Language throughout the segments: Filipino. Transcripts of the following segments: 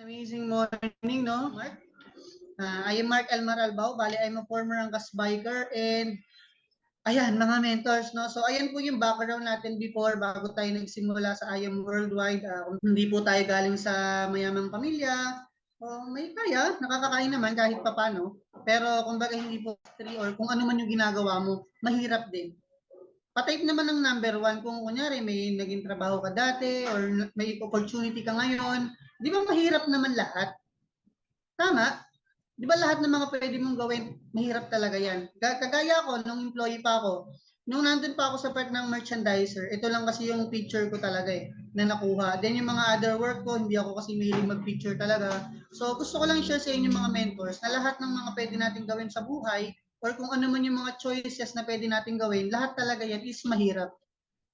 Amazing morning, no, Mark? I am Mark Elmar Albao. Bali, I'm a former Angkas biker and ayan, mga mentors, no? So, ayan po yung background natin before bago tayo nagsimula sa I Am Worldwide. Kung hindi po tayo galing sa mayamang pamilya, may kaya, nakakakain naman kahit papano. Pero kumbaga hindi po free or kung ano man yung ginagawa mo, mahirap din. Pa-type naman ng number one kung kunyari may naging trabaho ka dati or may opportunity ka ngayon. Di ba mahirap naman lahat? Tama? Di ba lahat ng mga pwede mong gawin, mahirap talaga yan. Kagaya ko, nung employee pa ako, nung nandun pa ako sa part ng merchandiser, ito lang kasi yung picture ko talaga na nakuha. Then yung mga other work ko, hindi ako kasi mahilig mag-picture talaga. So gusto ko lang share sa inyo mga mentors na lahat ng mga pwede natin gawin sa buhay or kung ano man yung mga choices na pwede natin gawin, lahat talaga yan is mahirap.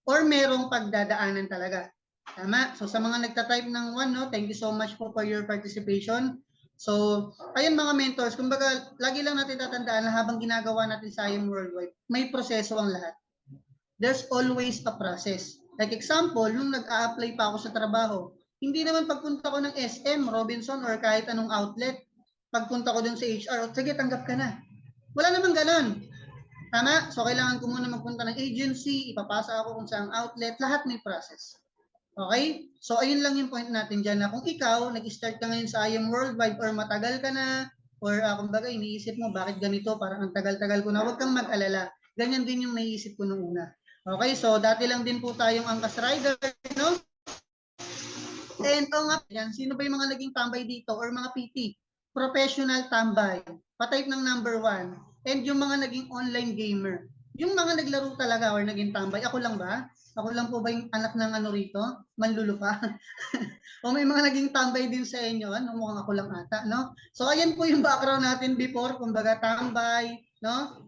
Or merong pagdadaanan talaga. Tama? So sa mga nagta-type ng one, no, thank you so much po for your participation. So, ayun mga mentors, kumbaga, lagi lang natin tatandaan na habang ginagawa natin sa I Am Worldwide, may proseso ang lahat. There's always a process. Like example, nung nag-a-apply pa ako sa trabaho, hindi naman pagpunta ko ng SM, Robinson, or kahit anong outlet, pagpunta ko dun sa HR, sige, tanggap ka na. Wala namang ganon. Tama? So, kailangan ko muna magpunta ng agency, ipapasa ako kung saang outlet, lahat may process. Okay? So, ayun lang yung point natin dyan na kung ikaw, nag-start ka ngayon sa I Am Worldwide or matagal ka na, or kumbaga iniisip mo, bakit ganito, parang ang tagal-tagal ko na, huwag kang mag-alala. Ganyan din yung naiisip ko nung una. Okay? So, dati lang din po tayong Angkas Rider, no? And nga, yan, sino ba yung mga naging tambay dito or mga PT? Professional tambay. Pa-type ng number 1. And yung mga naging online gamer. Yung mga naglaro talaga or naging tambay, ako lang ba? Ako lang po ba yung anak ng ano rito? Manlulupa? O may mga naging tambay din sa inyo? Ano? Mukhang ako lang ata, no? So, ayan po yung background natin before. Kumbaga tambay, no?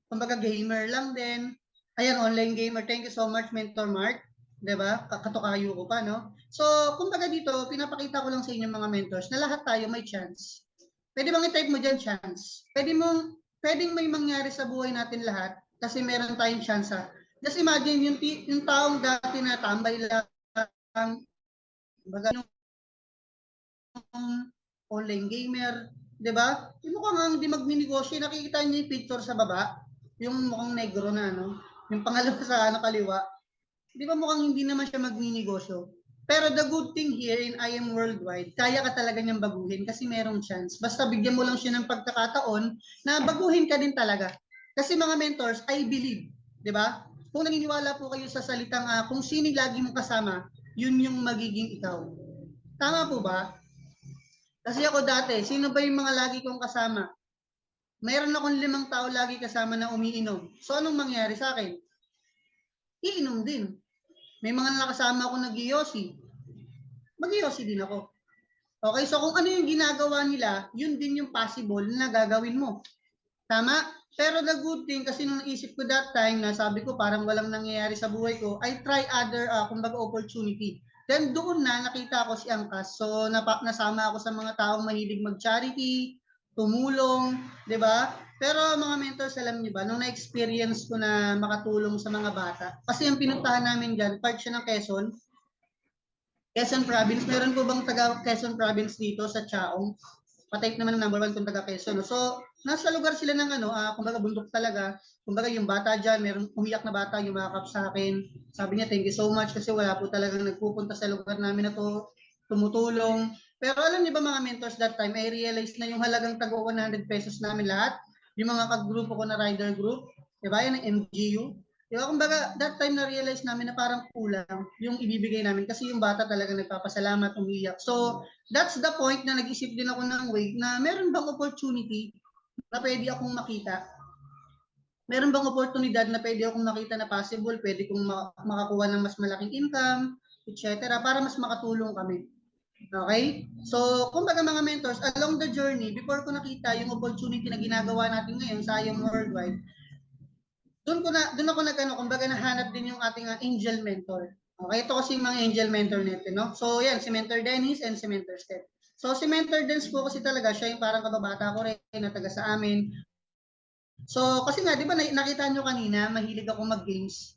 Kumbaga gamer lang din. Ayan, online gamer. Thank you so much, Mentor Mark. 'Di ba? Katukayo ko pa, no? So, kumbaga dito, pinapakita ko lang sa inyo mga mentors na lahat tayo may chance. Pwede bang i-type mo dyan chance? Pwedeng may mangyari sa buhay natin lahat kasi meron tayong chance. Just imagine yung taong dati na tambay lang, baga yung online gamer, 'di ba? Yung mukhang hindi magninegosyo, nakikita niyo yung picture sa baba, yung mukhang negro na ano, yung pangalawa sa kaliwa. 'Di ba mukhang hindi naman siya magninegosyo? Pero the good thing here in I Am Worldwide, kaya ka talaga niyang baguhin kasi merong chance. Basta bigyan mo lang siya ng pagkakataon na baguhin ka din talaga. Kasi mga mentors, I believe, 'di ba? Kung naniniwala po kayo sa salitang kung sino lagi mong kasama, yun yung magiging ikaw. Tama po ba? Kasi ako dati, sino ba yung mga lagi kong kasama? Mayroon akong 5 tao lagi kasama na umiinom. So anong mangyari sa akin? Iinom din. May mga nakasama ako nag-iyosi. Mag-iyosi din ako. Okay, so kung ano yung ginagawa nila, yun din yung possible na gagawin mo. Tama? Pero the good thing, kasi nung naisip ko that time, na sabi ko parang walang nangyayari sa buhay ko, I try other, kumbaga opportunity. Then doon na nakita ko si Angkas. So nasama ako sa mga taong mahilig mag-charity, tumulong, 'di ba? Pero mga mentors, alam niyo ba, nung na-experience ko na makatulong sa mga bata, kasi yung pinuntahan namin diyan, part siya ng Quezon Province. Meron po bang taga Quezon Province dito sa Chaong? Pa-type naman ng number 1 kung taga Quezon. No? So, nasa lugar sila ng kumbaga bundok talaga. Kumbaga yung bata dyan, meron umiyak na bata, yumakap sa akin. Sabi niya, thank you so much kasi wala po talagang nagpupunta sa lugar namin na to, tumutulong. Pero alam niyo ba mga mentors, that time, I realized na yung halagang tago 100 pesos namin lahat, yung mga kagrupo ko na rider group, diba, yan ang MGU, diba, kumbaga, that time na-realize namin na parang kulang yung ibibigay namin kasi yung bata talaga nagpapasalamat, umiyak. So, that's the point na nag-isip din ako ng way na meron bang opportunity na pwede akong makita? Meron bang oportunidad na pwede akong makita na possible, pwede kong makakuha ng mas malaking income, etc. para mas makatulong kami. Okay? So, kumbaga mga mentors, along the journey, before ko nakita yung opportunity na ginagawa natin ngayon sa I Am Worldwide, doon ako kumbaga nahanap din yung ating angel mentor. Okay, ito kasi yung mga angel mentor natin, no? So, yan, si Mentor Dennis and si Mentor Steph. So, si Mentor Dennis po kasi talaga, siya yung parang kababata ko rin, na taga sa amin. So, kasi nga, di ba nakita nyo kanina, mahilig ako mag-games.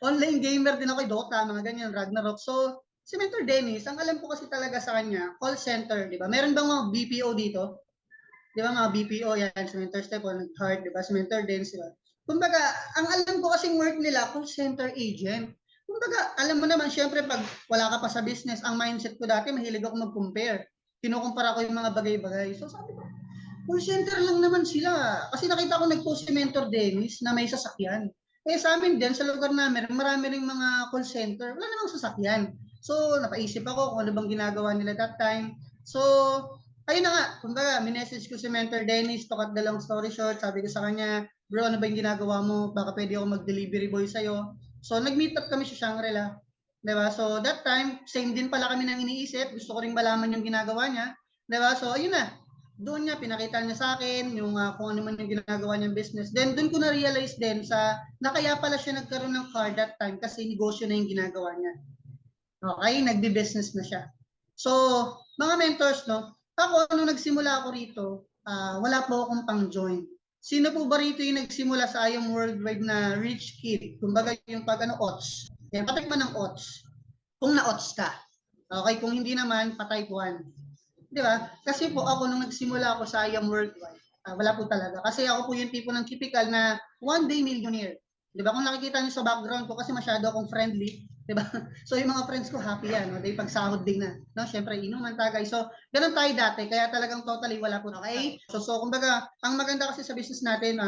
Online gamer din ako, Dota, mga ganyan, Ragnarok. So, Si Mentor Dennis, ang alam ko kasi talaga sa kanya, call center, di ba? Meron bang mga BPO dito? Di ba mga BPO yan, si Mentor Stephen, Heart, di ba? Si Mentor Dennis, di ba? Kumbaga, ang alam ko kasing work nila, call center agent. Kumbaga, alam mo naman, syempre, pag wala ka pa sa business, ang mindset ko dati, mahilig ako mag-compare. Kinukumpara ko yung mga bagay-bagay. So sabi ko, call center lang naman sila. Kasi nakita ko nag-post si Mentor Dennis na may sasakyan. Eh sa amin din, sa lugar namin, marami ring mga call center. Wala namang sasakyan. So napaisip ako kung ano bang ginagawa nila that time. So, ayun na nga. Kumbaga, minessage ko si Mentor Dennis to cut the long story short. Sabi ko sa kanya, bro, ano ba yung ginagawa mo? Baka pwede ako mag-delivery boy sa'yo. So nag-meet up kami sa Shangri-La. Diba? So that time, same din pala kami nang iniisip. Gusto ko ring malaman yung ginagawa niya. Diba? So ayun na, doon niya, pinakita niya sa akin yung kung ano man yung ginagawa niyang business. Then doon ko na-realize din na kaya pala siya nagkaroon ng car that time kasi negosyo na yung ginagawa niya. Okay, nagbi-business na siya. So, mga mentors, no, ako, nung nagsimula ako rito, wala po akong pang-join. Sino po ba rito yung nagsimula sa IAM Worldwide na rich kid? Kumbaga yung pag odds. Yan, patikman ng odds. Kung na-odds ka. Okay, kung hindi naman, patay 1. Di ba? Kasi po ako nung nagsimula ako sa IAM Worldwide, wala po talaga. Kasi ako po yung tipo ng typical na one day millionaire. Di ba? Kung nakikita niyo sa background ko, kasi masyado akong friendly, di ba? So yung mga friends ko happy yan, no? Day pagsahod din na, no? Syempre inuman tagay. So ganun tayo dati, kaya talagang totally wala po. Okay? So kumbaga, ang maganda kasi sa business natin,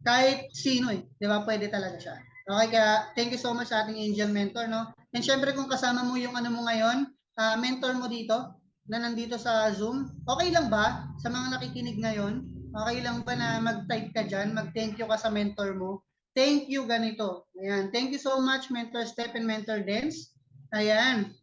kahit sino di ba? Pwede talaga siya. Okay, kaya thank you so much sa ating angel mentor, no? And syempre kung kasama mo yung ano mo ngayon, mentor mo dito, na nandito sa Zoom, okay lang ba sa mga nakikinig ngayon? Okay lang ba na mag-type ka dyan, mag-thank you ka sa mentor mo? Thank you ganito. Ayan. Thank you so much, Mentor Step and Mentor Dance. Ayan.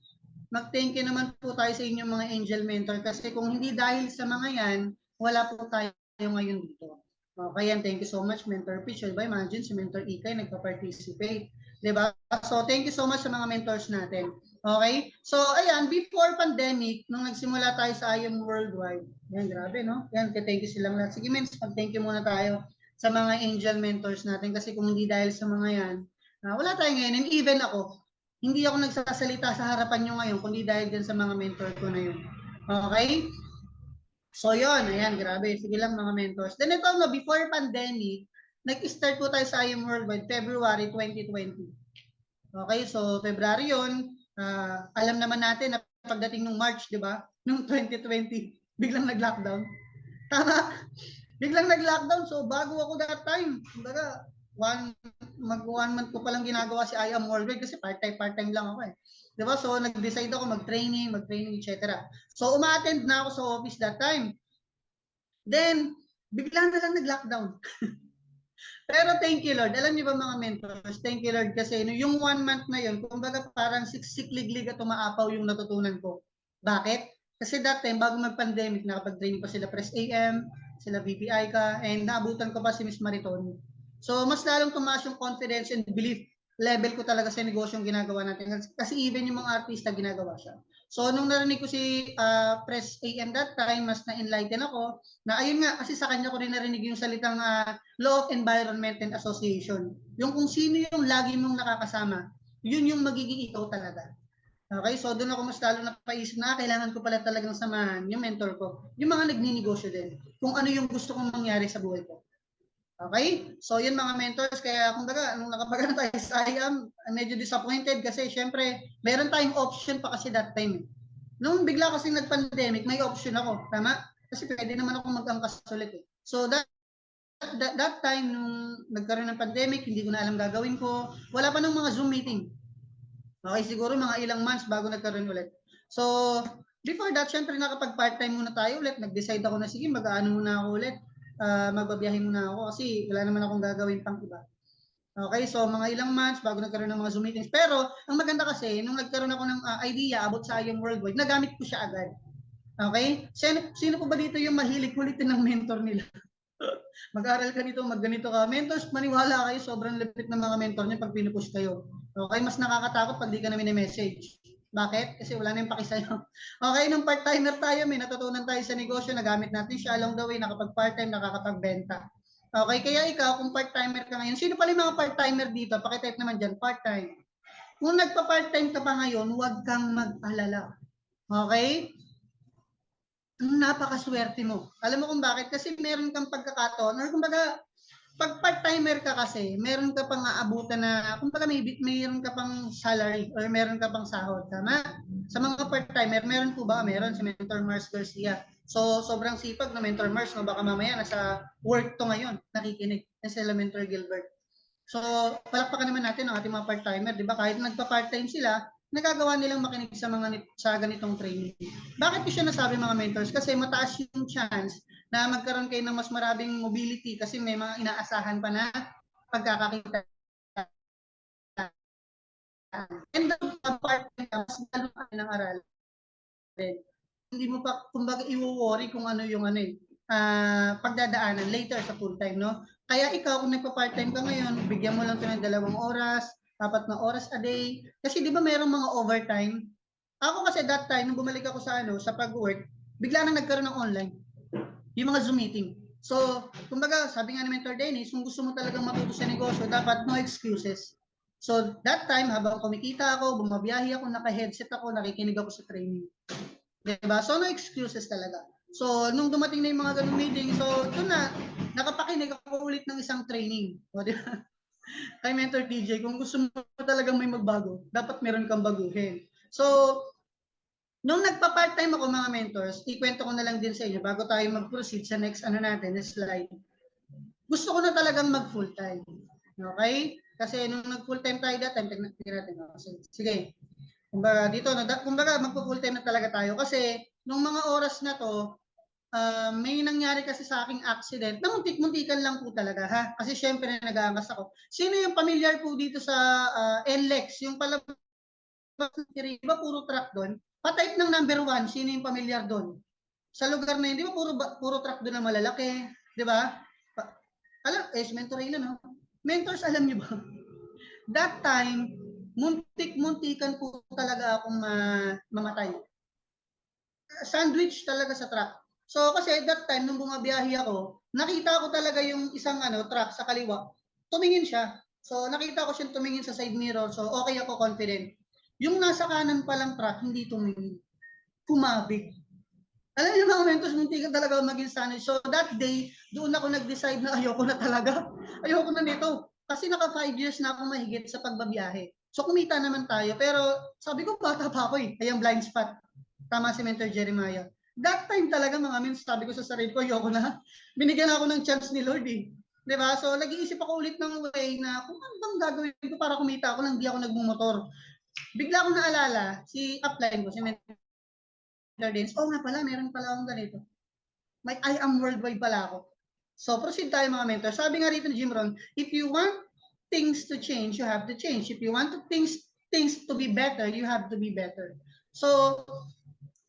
Mag-thank you naman po tayo sa inyong mga angel mentor kasi kung hindi dahil sa mga yan, wala po tayo ngayon dito. Okay, yan. Thank you so much, Mentor Pitch. Diba, imagine si Mentor Ikay nagpa-participate. Diba? So, thank you so much sa mga mentors natin. Okay? So, ayan, before pandemic, nung nagsimula tayo sa IAM Worldwide, yan, grabe, no? Yan, thank you silang lahat. Sige, Mens, mag-thank you muna tayo sa mga angel mentors natin kasi kung hindi dahil sa mga yan, wala tayo ngayon. And even ako, hindi ako nagsasalita sa harapan nyo ngayon kundi dahil din sa mga mentor ko na yun. Okay? So yun, ayan, grabe. Sige lang mga mentors. Then ito, no, before pandemic, nag-start po tayo sa IAM Worldwide February 2020. Okay, so February yun. Alam naman natin na pagdating ng March, di ba? Nung 2020, biglang nag-lockdown. Tama? Biglang nag-lockdown. So bago ako that time, kumbaga, mag-1 month ko palang ginagawa si IAM Worldwide kasi part-time lang ako eh. Diba? So, nag-decide ako mag-training, etc. So, uma-attend na ako sa office that time. Then, bigla na lang nag-lockdown. Pero thank you Lord. Alam niyo ba mga mentors, thank you Lord kasi yung 1 month na yun, kumbaga parang siksik-liglig at umaapaw yung natutunan ko. Bakit? Kasi that time, bago mag-pandemic, nakapag-training pa sila Press AM, sila VPI ka, and naabutan ko pa si Miss Mariton. So, mas lalong tumaas yung confidence and belief level ko talaga sa negosyong ginagawa natin. Kasi even yung mga artista, ginagawa siya. So, nung narinig ko si Press AM that time, mas na-enlighten ako na ayun nga, kasi sa kanya ko rin narinig yung salitang Law of Environment and Association. Yung kung sino yung lagi mong nakakasama, yun yung magiging ikaw talaga. Okay, so doon ako mas lalo napaisip na kailangan ko pala talagang samahan yung mentor ko, yung mga nagninegosyo din, kung ano yung gusto kong mangyari sa buhay ko. Okay? So, yun mga mentors. Kaya, kumbaga, nung nakapagano tayo sa IAM, medyo disappointed kasi, syempre, meron tayong option pa kasi that time. Nung bigla kasi nag-pandemic, may option ako. Tama? Kasi pwede naman ako mag-angkas ulit eh. So, that time, nung nagkaroon ng pandemic, hindi ko na alam gagawin ko. Wala pa nung mga Zoom meeting. Okay, siguro mga ilang months bago nagkaroon ulit. So, before that, syempre nakapag-part-time muna tayo ulit. Nag-decide ako na, sige, mag-aano muna ako ulit. Magbabiyahe muna ako kasi wala naman akong gagawin pang iba. Okay, so mga ilang months bago nagkaroon ng mga Zoom meetings. Pero, ang maganda kasi, nung nagkaroon ako ng idea about sa IAM Worldwide, nagamit ko siya agad. Okay? Sino po ba dito yung mahilig kulitin ng mentor nila? Mag-aral ka nito, magganito ka. Mentors, maniwala kayo, sobrang lupit ng mga mentor niya pag pinupush kayo. Okay, mas nakakatakot pag di ka na mini-message. Bakit? Kasi wala na yung paki sa'yo. Okay, nung part-timer tayo, may natutunan tayo sa negosyo, nagamit natin siya along the way, nakapag-part-time, nakakapag-benta. Okay, kaya ikaw, kung part-timer ka ngayon, sino pala yung mga part-timer dito? Pakitype naman dyan, part-time. Kung nagpa-part-time ka pa ngayon, huwag kang mag-alala. Okay? Napakaswerte mo. Alam mo kung bakit? Kasi meron kang pagkakataon, or kumbaga, pag part-timer ka kasi, meron ka pang aabutan na, kumbaga mayroon ka pang salary or meron ka pang sahod. Tama? Sa mga part-timer, meron po ba? Meron si Mentor Mars Garcia. So, sobrang sipag na Mentor Mars, no? Baka mamaya nasa work to ngayon, nakikinig na sila Mentor Gilbert. So, palakpakan naman natin ang ating mga part-timer, di ba? Kahit nagpa-part-time sila, nagagawa nilang makinig sa ganitong training. Bakit ko siya nasabi mga mentors? Kasi mataas yung chance na magkaroon kayo ng mas maraming mobility kasi may mga inaasahan pa na pagkakakita. And the part-time mas lalo pa ng aral. Hindi mo pa, kumbaga, i-worry kung ano yung pagdadaanan later sa full-time, no? Kaya ikaw, kung nagpa-part-time ka ngayon, bigyan mo lang ito ng 2 oras, 4 na oras a day. Kasi di ba mayroong mga overtime? Ako kasi that time, nung bumalik ako sa pag-work, bigla nang nagkaroon ng online. Yung mga Zoom meeting. So, kumbaga, sabi nga ni Mentor Dennis, kung gusto mo talagang matuto sa negosyo, dapat no excuses. So, that time, habang kumikita ako, bumabiyahe ako, naka-headset ako, nakikinig ako sa training. Diba? So, no excuses talaga. So, nung dumating na yung mga ganung meeting, so, ito na, nakapakinig ako ulit ng isang training. O, diba? Kay Mentor TJ, kung gusto mo talagang may magbago, dapat meron kang baguhin. So, nung nagpa-part-time ako mga mentors, ikwento ko na lang din sa inyo bago tayo mag-proceed sa next slide. Gusto ko na talagang mag-full-time. Okay? Kasi nung nag-full-time tayo that time, tignan natin. Sige. Kumbaga dito, kumbaga magpo-full time na talaga tayo kasi nung mga oras na to, may nangyari kasi sa aking accident na muntik-muntikan lang po talaga ha. Kasi syempre nag-aangas ako. Sino yung familiar po dito sa NLEX? Yung palabas ng Tiriba, puro truck doon. Pa-type ng number 1, sino yung familiar doon? Sa lugar na yun, di ba puro truck doon na malalaki? Di ba? Alam, mentor yun, no? Mentors, alam niyo ba? That time, muntik-muntikan po talaga akong mamatay. Sandwich talaga sa truck. So kasi that time nung bumabiyahe ako, nakita ko talaga yung isang truck sa kaliwa. Tumingin siya. So nakita ko siyang tumingin sa side mirror. So okay ako, confident. Yung nasa kanan pa lang truck, hindi tumingin. Kumabig. Alam niyo mga mentors, muntikan talaga maging sandwich. So that day, doon ako nag-decide na ayoko na talaga. Ayoko na nito. Kasi naka 5 years na ako mahigit sa pagbabiyahe. So kumita naman tayo. Pero sabi ko, bata pa ako eh. Ayang blind spot. Tama si Mentor Jeremiah. That time talaga mga men, sabi ko sa sarili ko, ayoko na. Binigyan ako ng chance ni Lord eh. Diba? So nag-iisip ako ulit ng way na kung ano bang gagawin ko para kumita ako nang di ako nagmumotor. Bigla ko naalala, si upline ko, si Mentor Dennis, nga pala, meron pala akong ganito. May I am worldwide pala ako. So proceed tayo mga mentor. Sabi nga rito ni Jim Rohn, if you want things to change, you have to change. If you want things to be better, you have to be better. So,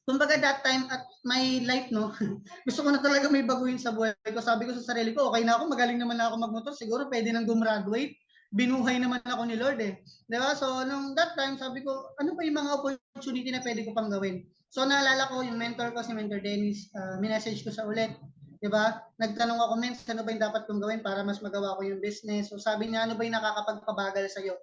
kumbaga that time at my life, no, gusto ko na talaga may baguhin sa buhay ko. Sabi ko sa sarili ko, okay na ako, magaling naman na ako magmotor, siguro pwede nang gumraduate. Binuhay naman ako ni Lord eh. Diba? So, nung that time, sabi ko, ano pa yung mga opportunity na pwede ko pang gawin? So, naalala ko yung mentor ko, si Mentor Dennis, minessage ko sa ulit. Diba? Nagtanong ako, Mens, ano ba yung dapat kong gawin para mas magawa ko yung business? So, sabi niya, ano ba yung nakakapagpabagal sa'yo?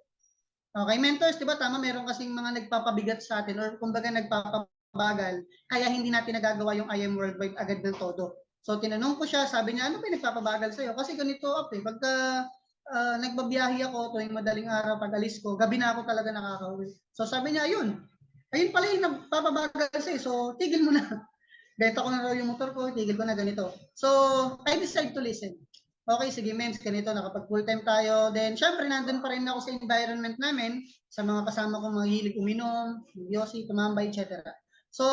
Okay, mentors, diba tama, meron kasing mga nagpapabigat sa atin or kumbaga nagpapabagal, kaya hindi natin nagagawa yung I am worldwide agad ng todo. So, tinanong ko siya, sabi niya, ano ba yung nagpapabagal sa'yo? Kasi ganito, pagka nagbabiyahe ako tuwing madaling araw, pag alis ko, gabi na ako talaga nakakauwi. So, sabi niya, ayun pala yung nagpapabagal sa'yo, so tigil mo na. Benta ko na raw yung motor ko, tigil ko na ganito. So, I decide to listen. Okay, sige mens, ganito, nakapag full time tayo. Then, syempre, nandun pa rin ako sa environment namin, sa mga kasama kong mahilig uminom, yosi, tumambay, etc. So,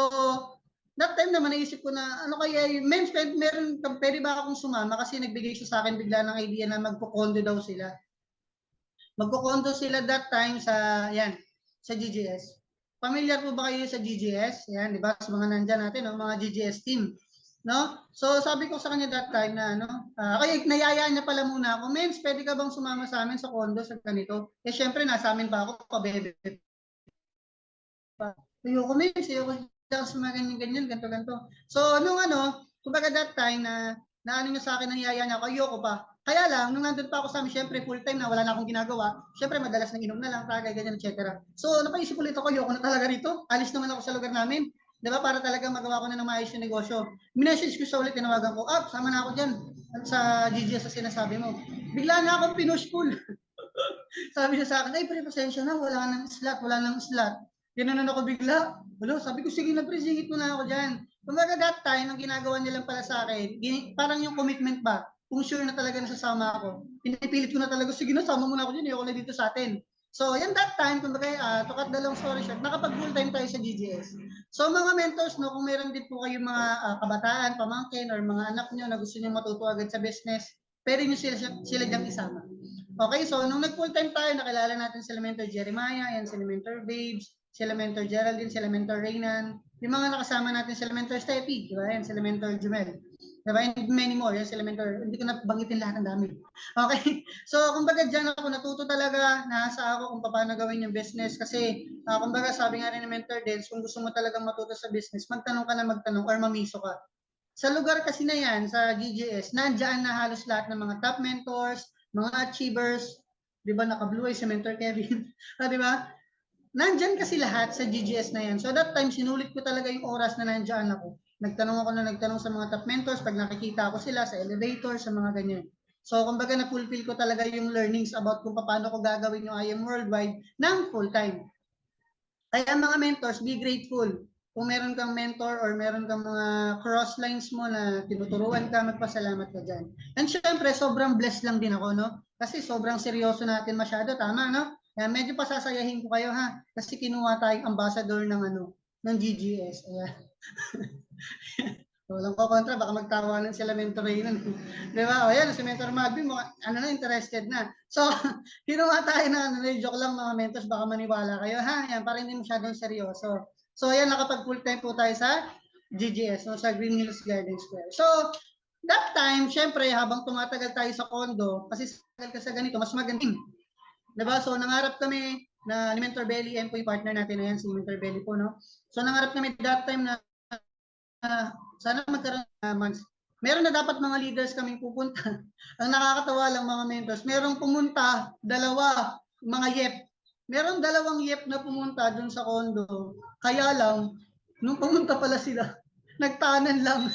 that time naman, naisip ko na, ano kaya, mens, pwede ba akong sumama? Kasi nagbigay siya sa akin bigla ng idea na magpo-condo daw sila. Magpo-condo sila that time sa GGS. Familiar po ba kayo sa GGS? Yan, di ba? Sa mga nandyan natin, no? Mga GGS team. No? So, sabi ko sa kanya that time na, kaya nayayaan niya pala muna ako, Mens, pwede ka bang sumama sa amin sa condo sa ganito? Eh, syempre, nasa amin pa ako, pabebe. Ayoko, Mens, ayoko sa mga ganyan, ganito. So, kumbaga that time na ano niya sa akin, nayayaan niya ako, ayoko pa. Kaya lang, nung nandun pa ako sa amin, syempre full-time na, wala na akong ginagawa. Syempre, madalas nang inom na lang, tagay, ganyan, etc. So, napaisip ulit ako, ayoko na talaga rito. Alis naman ako sa lugar namin. Di ba? Para talaga magawa ko na ng maayos yung negosyo. Minessage ko siya ulit, tinawagan ko, sama na ako dyan sa GGS sa sinasabi mo. Bigla na akong pinush pull. Sabi niya sa akin, ay pre, pasensya na, wala nang slot. Ginanon ako bigla. Wala, sabi ko, sige na pre, singit mo na ako dyan. Kumbaga that time, ang ginagawa nilang pala sa akin, parang yung commitment ba, kung sure na talaga nasasama ako, pinipilit ko na talaga, sige na, sama mo na ako dyan, ayoko na dito sa atin. So, yan that time, kumbaga, to cut the long story short, nakapag full time tayo sa GGS. So, mga mentors, no, kung meron din po kayong mga kabataan, pamangkin, or mga anak nyo na gusto nyo matuto agad sa business, pwede nyo sila diyang isama. Okay, so nung nag full time tayo, nakilala natin sila Mentor Jeremiah, yan sila Mentor Babes, sila Mentor Geraldine, sila Mentor Reynan, yung mga nakasama natin sila Mentor Steffi, di ba? Yan sila Mentor Jumel. Diba? And many more, yan sila Mentor, hindi ko na banggitin lahat ng dami. Okay, so kumbaga dyan ako natuto talaga, nasa ako kung paano gawin yung business kasi kumbaga sabi nga rin ng Mentor Dens, kung gusto mo talagang matuto sa business, magtanong ka na magtanong or mamiso ka. Sa lugar kasi na yan, sa GGS, nandiyan na halos lahat ng mga top mentors, mga achievers, di ba, naka-blue eye si Mentor Kevin, di ba? Nandyan kasi lahat sa GGS na yan. So that time, sinulit ko talaga yung oras na nandyan ako. Nagtanong sa mga top mentors, pag nakikita ko sila sa elevator, sa mga ganyan. So, kumbaga na-fulfill ko talaga yung learnings about kung paano ko gagawin yung I Am Worldwide ng full-time. Kaya mga mentors, be grateful. Kung meron kang mentor or meron kang mga cross lines mo na tinuturuan ka, magpasalamat ka dyan. And syempre, sobrang blessed lang din ako, no? Kasi sobrang seryoso natin masyado, tama, no? Kaya medyo pasasayahin ko kayo, ha? Kasi kinuha tayong ambassador ng ng GGS. Ayan. Walang ko kontra, baka magtawanan sila Mentor Raynon. Di ba? O yan, si Mentor Malvin, interested na. So, kinuha tayo na, joke lang mga mentors, baka maniwala kayo. Ha, yan, para hindi masyadong seryoso. So, ayan, nakapag full time po tayo sa GGS, no, sa Green Hills Garden Square. So, that time, syempre, habang tumatagal tayo sa condo, kasi tagal ka sa ganito, mas magaling. Diba? So, nangarap kami na ni Mentor Belly, yan po yung partner natin na yan, si Mentor Belly po, no? So, nangarap kami that time na sana magkaroon ng months. Meron na dapat mga leaders kaming pupunta. Ang nakakatawa lang mga mentors, merong pumunta, dalawa, mga yep. Merong dalawang yep na pumunta dun sa condo. Kaya lang, nung pumunta pala sila, nagtanan lang.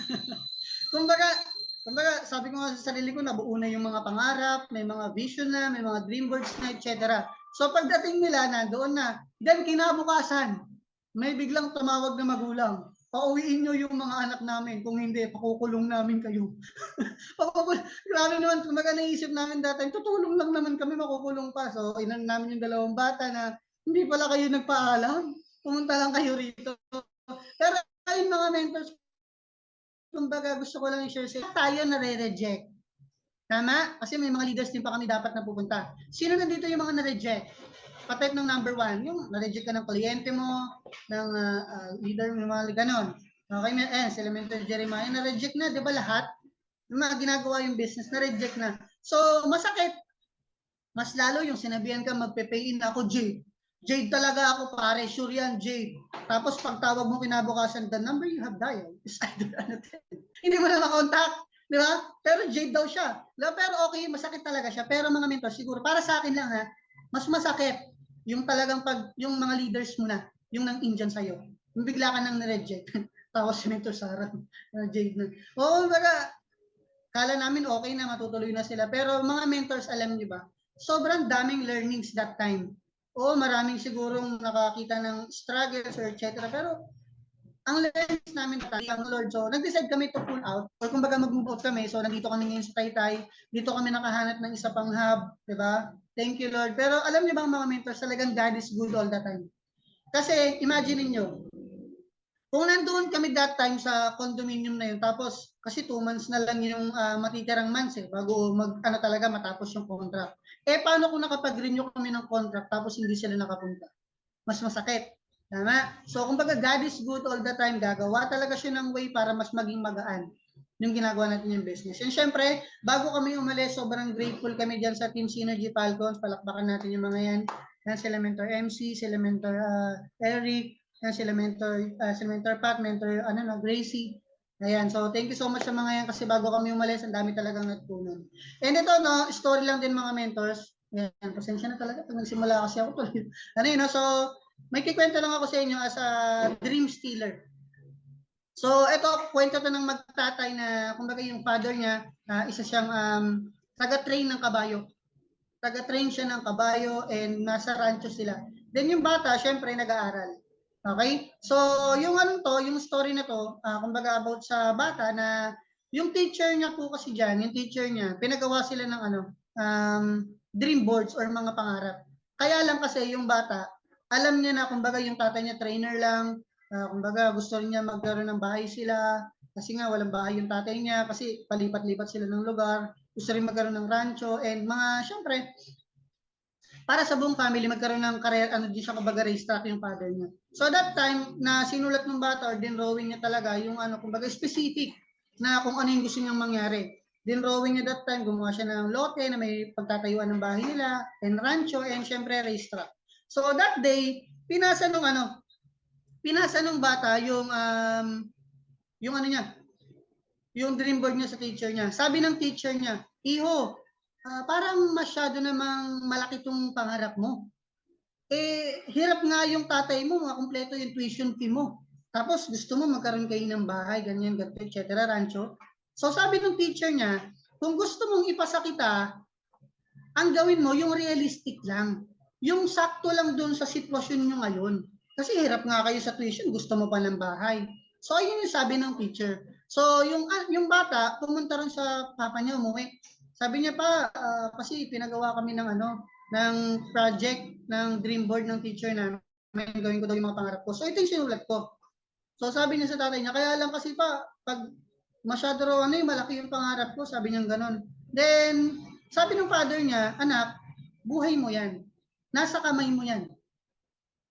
kumbaga, sabi ko nga sa sarili ko, nabuo na yung mga pangarap, may mga vision na, may mga dream boards na, etc. So pagdating nila, nandoon na. Then kinabukasan, may biglang tumawag na magulang. Pauwiin nyo yung mga anak namin. Kung hindi, pakukulong namin kayo. Grabe naman, kumbaga naisip namin dati, tutulong lang naman kami, makukulong pa. So, inan namin yung dalawang bata na hindi pala kayo nagpaalam. Pumunta lang kayo rito. Pero yung mga mentors, kumbaga gusto ko lang i-share sa'yo, tayo nare-reject. Tama? Kasi may mga leaders din pa kami dapat na pupunta. Sino nandito yung mga na-reject? Pa-type ng number 1, yung na-reject ka ng kliyente mo, ng leader mo, mga ganon. Okay, sila Mentor Jeremiah, na-reject na, di ba lahat? Yung mga ginagawa yung business, na-reject na. So, masakit. Mas lalo yung sinabihan ka, magpe-pay in ako, Jade. Jade talaga ako, pare, sure yan, Jade. Tapos pagtawag mo kinabukasan, the number you have dialed is either hindi mo na makontak. Di ba? Pero Jade daw siya. Pero okay, masakit talaga siya. Pero mga mentor, siguro, para sa akin lang ha, mas masakit yung talagang yung mga leaders mo na, yung nang Indian sa'yo. Yung bigla ka nang na-reject. Tapos si Mentor Sarah, Jade na. Oo, baga, kala namin okay na, matutuloy na sila. Pero mga mentors, alam niyo ba, sobrang daming learnings that time. Oo, maraming sigurong nakakita ng struggles or etc. Pero ang learnings namin ang Lord, so nag-decide kami to pull out or kumbaga mag-move out kami. So nandito kami ngayon sa Taytay, dito kami nakahanap ng isa pang hub, di ba? Thank you Lord. Pero alam niyo bang mga mentors, talagang God is good all the time. Kasi imagine niyo, kung nandoon kami that time sa condominium na yun, tapos kasi 2 months na lang yung matitirang months bago talaga matapos yung contract. Paano kung nakapag-renew kami ng contract tapos hindi sila nakapunta? Mas masakit. Tama? So, kumbaga, God is good all the time. Gagawa talaga siya ng way para mas maging magaan yung ginagawa natin yung business. And syempre, bago kami umalis, sobrang grateful kami dyan sa Team Synergy Falcons. Palakpakan natin yung mga yan. Yan sila Mentor MC, sila Mentor Eric, yan sila Mentor Pat, Mentor Gracie. Ayan, so thank you so much sa mga yan kasi bago kami umalis, ang dami talagang natutunan. And ito, no, story lang din mga mentors. Ayan, pasensya na talaga pag nagsimula kasi ako. Ano yun, no? So, may kikwento lang ako sa inyo as a dream stealer. So, ito, kwento to ng magtatay na, kumbaga yung father niya, isa siyang taga-train ng kabayo. Taga-train siya ng kabayo and nasa rancho sila. Then yung bata, syempre, nag-aaral. Okay? So, yung ano to, yung story na to, kumbaga about sa bata na yung teacher niya po kasi dyan, yung teacher niya, pinagawa sila ng ano, dream boards or mga pangarap. Kaya lang kasi yung bata, alam niya na kumbaga yung tatay niya trainer lang, kumbaga gusto niya magkaroon ng bahay sila, kasi nga walang bahay yung tatay niya, kasi palipat-lipat sila ng lugar, gusto rin magkaroon ng rancho, and mga, syempre, para sa buong family, magkaroon ng career, ano din siya, kumbaga racetrack yung father niya. So that time, na sinulat ng bata or dinrowing niya talaga, yung ano, kumbaga specific na kung ano yung gusto niyang mangyari. Dinrowing niya that time, gumawa siya ng lote na may pagtatayuan ng bahay nila, and rancho, and syempre racetrack. So that day, pinasa nung bata yung ano niya, yung dream board niya sa teacher niya. Sabi ng teacher niya, Iho, parang masyado namang malaki tong pangarap mo. Hirap nga yung tatay mo, makumpleto yung tuition fee mo. Tapos gusto mo magkaroon kayo ng bahay, ganyan, ganito, etc. rancho. So sabi ng teacher niya, kung gusto mong ipasa kita, ang gawin mo yung realistic lang. Yung sakto lang doon sa sitwasyon nyo ngayon. Kasi hirap nga kayo sa tuition, gusto mo pa ng bahay. So ayun yung sabi ng teacher. So yung bata, pumunta rin sa papa niya, umuwi. Sabi niya pa, kasi pinagawa kami ng ng project ng dream board ng teacher namin. Gawin ko daw yung mga pangarap ko. So ito yung sinulat ko. So sabi niya sa tatay niya, kaya lang kasi pa, pag masyado raw malaki yung pangarap ko, sabi niya gano'n. Then, sabi ng father niya, anak, buhay mo yan. Nasa kamay mo yan.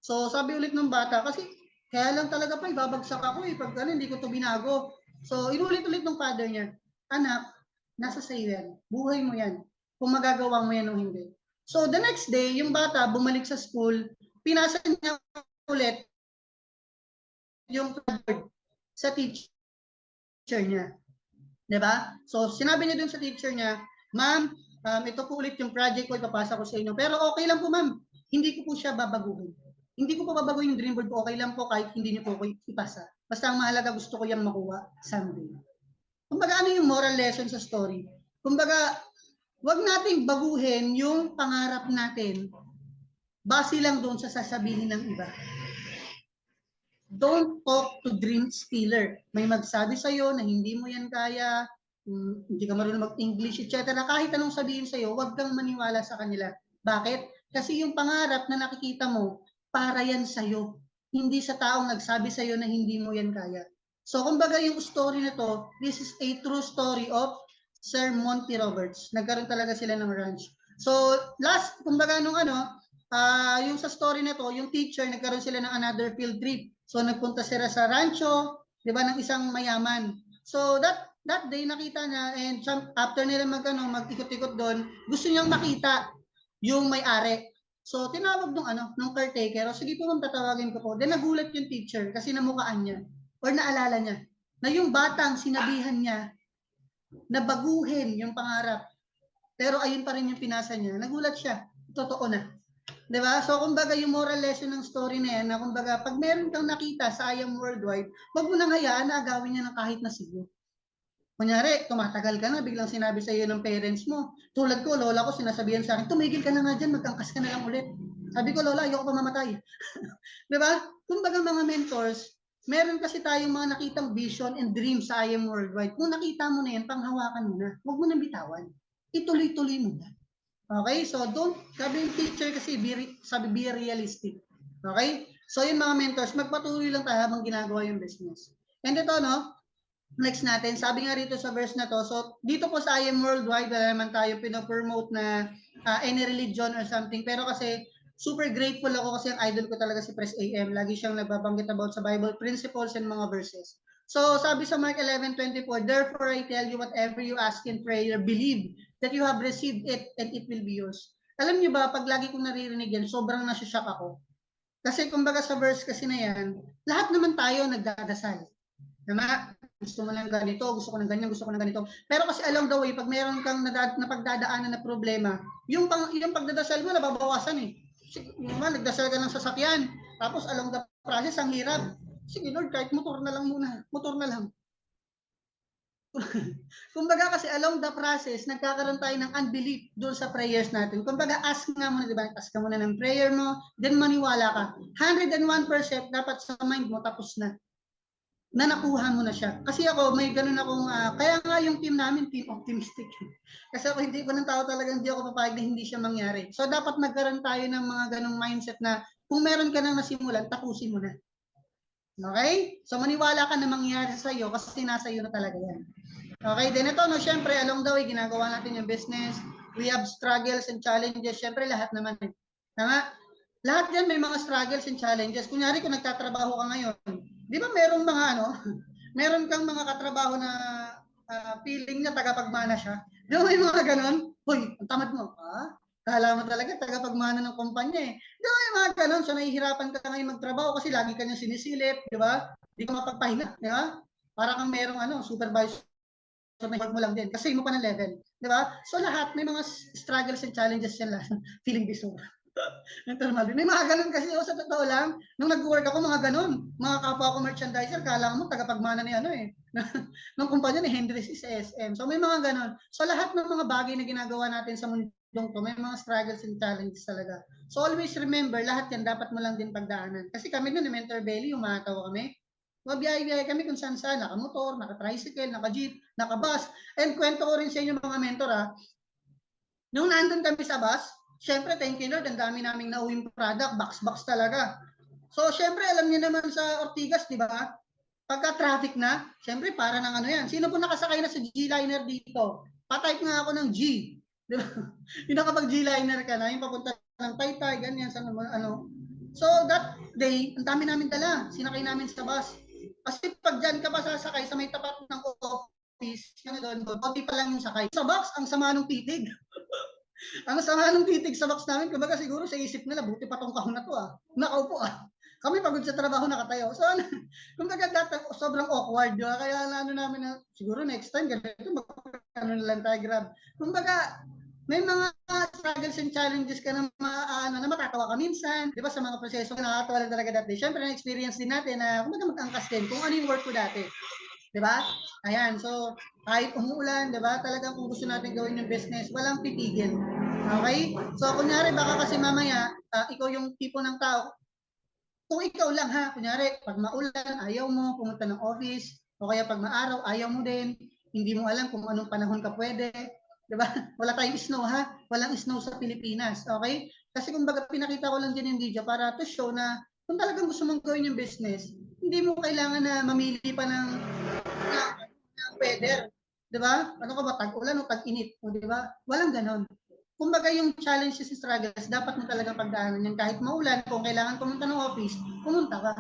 So sabi ulit ng bata, kasi kaya lang talaga pa, ibabagsak ako pag hindi ko to binago. So inulit-ulit ng father niya, anak, nasa sa'yo yan. Buhay mo yan. Kung magagawa mo yan o hindi. So the next day, yung bata bumalik sa school, pinasa niya ulit yung board sa teacher niya. 'Di ba? So sinabi niya dun sa teacher niya, "Ma'am, ito po ulit yung project ko, ipapasa ko sa inyo. Pero okay lang po, ma'am. Hindi ko po siya babaguhin. Hindi ko po babaguhin yung dream board ko. Okay lang po kahit hindi niyo po ko ipasa. Basta ang mahalaga gusto ko yung makuha someday." Kumbaga ano yung moral lesson sa story? Kumbaga, wag nating baguhin yung pangarap natin base lang doon sa sasabihin ng iba. Don't talk to dream stealer. May magsabi sa'yo na hindi mo yan kaya, hindi ka marunong mag-English, etc. Kahit anong sabihin sa'yo, huwag kang maniwala sa kanila. Bakit? Kasi yung pangarap na nakikita mo, para yan sa'yo. Hindi sa taong nagsabi sa'yo na hindi mo yan kaya. So, kumbaga yung story na to, this is a true story of Sir Monty Roberts. Nagkaroon talaga sila ng ranch. So, last, kumbaga yung sa story na to, yung teacher, nagkaroon sila ng another field trip. So nagpunta sila sa rancho, 'di ba, ng isang mayaman. So that day nakita niya, and after nila mag-ikot-ikot doon, gusto niyang makita yung may-ari. So tinawag nung caretaker, sige po ma'am, tatawagin ko po. Then nagulat yung teacher kasi namukaan niya or naalala niya na yung batang sinabihan niya na baguhin yung pangarap. Pero ayun pa rin yung pinasa niya. Nagulat siya. Totoo na. 'Di ba? So kumbaga yung moral lesson ng story na yan, na kumbaga pag meron kang nakita sa I Am Worldwide, wag mo nang hayaan na agawin niya ng kahit na siglo. Kunyari, tumatagal ka na, biglang sinabi sa iyo ng parents mo, tulad ko, lola ko, sinasabihan sa akin, tumigil ka na nga dyan, magkangkas ka na lang ulit. Sabi ko, lola, ayoko pa mamatay. 'Di ba? Kumbaga mga mentors, meron kasi tayong mga nakitang vision and dreams sa I Am Worldwide. Kung nakita mo na yan, panghawakan mo na. Huwag mo nang bitawan. Ituloy-tuloy mo na. Okay? So, sabi yung teacher kasi, be realistic. Okay? So, yung mga mentors, magpatuloy lang tayo habang ginagawa yung business. And ito, next natin, sabi nga rito sa verse na to, so, dito po sa I Am Worldwide, wala naman tayo pinopromote na any religion or something, pero kasi, super grateful ako kasi ang idol ko talaga si Press AM. Lagi siyang nagbabanggit about sa Bible principles and mga verses. So, sabi sa Mark 11:24, therefore I tell you, whatever you ask in prayer, believe that you have received it and it will be yours. Alam niyo ba, pag lagi kong naririnig yan, sobrang nasashock ako. Kasi kumbaga sa verse kasi na yan, lahat naman tayo nagdadasal. Tama? Gusto mo lang ganito, gusto ko ng ganyan, gusto ko ng ganito. Pero kasi along the way, pag meron kang napagdadaanan na problema, yung pagdadasal mo nababawasan eh. Yung nagdasal ka ng sasakyan, tapos along the process, ang hirap. Sige Lord, kahit motor na lang muna, motor na lang. Kumbaga kasi along the process, nagkakaroon tayo ng unbelief doon sa prayers natin. Kumbaga ask nga muna, di ba? Ask ka muna ng prayer mo, then maniwala ka. 101% dapat sa mind mo, tapos na nakuha mo na siya. Kasi ako, may ganun akong, kaya nga yung team namin, team optimistic. Kasi ako, hindi ko ng tao talagang hindi ako papayag na hindi siya mangyari. So, dapat magkaroon tayo ng mga ganung mindset na kung meron ka nang nasimulan, tapusin mo na. Okay? So, maniwala ka na mangyari sa iyo kasi nasa iyo na talaga yan. Okay? Then ito, no, syempre, along the way, ginagawa natin yung business. We have struggles and challenges. Syempre, lahat naman. Tama? Lahat yan may mga struggles and challenges. Kunyari, kung nagtatrabaho ka ngayon, di ba merong mga meron kang mga katrabaho na feeling niya tagapagmana siya. Di ba may mga ganon? Hoy, ang tamad mo. Kala mo talaga tagapagmana ng kumpanya eh. Di ba may mga ganon? So nahihirapan ka ngayon magtrabaho kasi lagi ka niyang sinisilip, di ba? Di ka mapagpahinga, di ba? Para kang merong supervisor na work mo lang din. Kasi mo pa ng level. Di ba? So lahat, may mga struggles and challenges yan lahat. Feeling biso. Normal. May mga ganun kasi sa totoo lang, nung nag-work ako, mga ganun. Mga kapwa ko merchandiser, kala mo tagapagmana ni ng kumpanya ni Hendrix is SM. So may mga ganun. So lahat ng mga bagay na ginagawa natin sa mundong to, may mga struggles and challenges talaga. So always remember, lahat yan dapat mo lang din pagdaanan. Kasi kami noon, Mentor Belly, umatawa kami. Mabiyahe-biyahe kami kung saan-saan, naka-motor, naka-tricycle, naka-jeep, naka-bus. And kwento ko rin sa inyo mga mentor nung nandun kami sa bus, syempre, thank you Lord, ang dami naming nauwing product, box talaga. So, syempre, alam niyo naman sa Ortigas, di ba? Pagka traffic na, syempre, para ng yan. Sino po nakasakay na sa G-Liner dito? Patype nga ako ng G. Di ba? Yung nakapag G-Liner ka na, yung papunta ng Taytay, ganyan, sa So, that day, ang dami namin dala. Sinakay namin sa bus. Kasi pag dyan ka pa sasakay sa may tapat ng office, doon, konti pa lang yung sakay. Sa box, ang sama ng titig. Ang sama ng titig sa box namin, kumbaga siguro sa isip nila, buti pa tong kahon na to nakaupo Kami pagod sa trabaho, nakatayo. So, kumbaga sobrang awkward, di ba? Kaya namin na, siguro next time, ganito, na lang tayo, grab. Kumbaga, may mga struggles and challenges ka na, na matatawa ka minsan. Di ba sa mga proseso, nakakatawa lang talaga dati. Siyempre, na-experience din natin na kumbaga mag-angkas din kung ano yung work ko dati. Di ba? Ayan, so kahit umuulan, di ba? Talagang kung gusto natin gawin yung business, walang titigil. Okay? So, kunyari, baka kasi mamaya, ikaw yung tipo ng tao, kung ikaw lang kunyari, pag maulan, ayaw mo pumunta ng office, o kaya pag maaraw, ayaw mo din, hindi mo alam kung anong panahon ka pwede, di ba? Wala tayong snow walang snow sa Pilipinas, okay? Kasi kumbaga pinakita ko lang din yung video para to show na kung talagang gusto mong gawin yung business, hindi mo kailangan na mamili pa ng weather. Di ba? Ano ka ba? Tag-ulan o tag-init? Di ba? Walang ganon. Kumbaga yung challenges and struggles, dapat mo talagang pagdaanan yan. Kahit maulan, kung kailangan pumunta ng office, pumunta ka.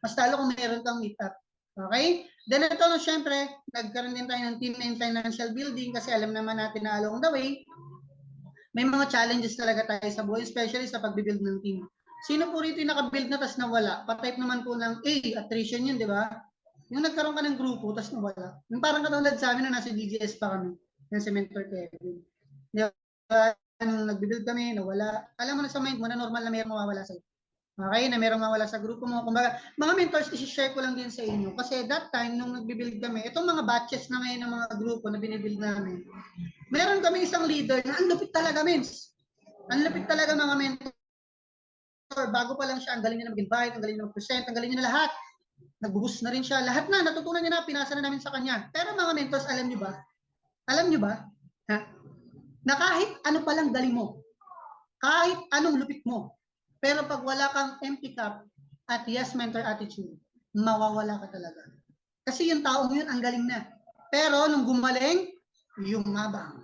Mas talo kung meron kang meetup. Okay? Then ito, syempre, nagkaroon din tayo ng team and financial building kasi alam naman natin na along the way, may mga challenges talaga tayo sa buhay, especially sa pagbibuild ng team. Sino po rito yung nakabuild na tas nawala? Pa-type naman po ng attrition yun, di ba? Yung nagkaroon ka ng grupo, tas nawala. Yung parang katulad sa amin na nasa DGS pa kami, yung si Mentor Kevin. Di ba? Nung nagbibuild kami, nawala. Alam mo na sa mind mo na normal na mayroong mawawala sa'yo. Okay? Na mayroong mawala sa grupo mo. Kumbaga, mga mentors, isi-share ko lang din sa inyo. Kasi that time, nung nagbibuild kami, itong mga batches na ngayon ng mga grupo na binibuild namin, meron kami isang leader na ang lupit talaga, mens. Ang lupit talaga mga mentor. Bago pa lang siya, ang galing niya na mag-invite, ang galing niya mag-present, ang galing niya na lahat. Nag-boost na rin siya. Lahat na, natutunan niya na, pinasa na namin sa kanya. Pero mga mentors, alam niyo ba? Alam niyo ba? Na kahit ano palang galing mo, kahit anong lupit mo, pero pag wala kang empty cup at yes mentor attitude, mawawala ka talaga. Kasi yung tao mo yun, ang galing na. Pero nung gumaling, yumabang.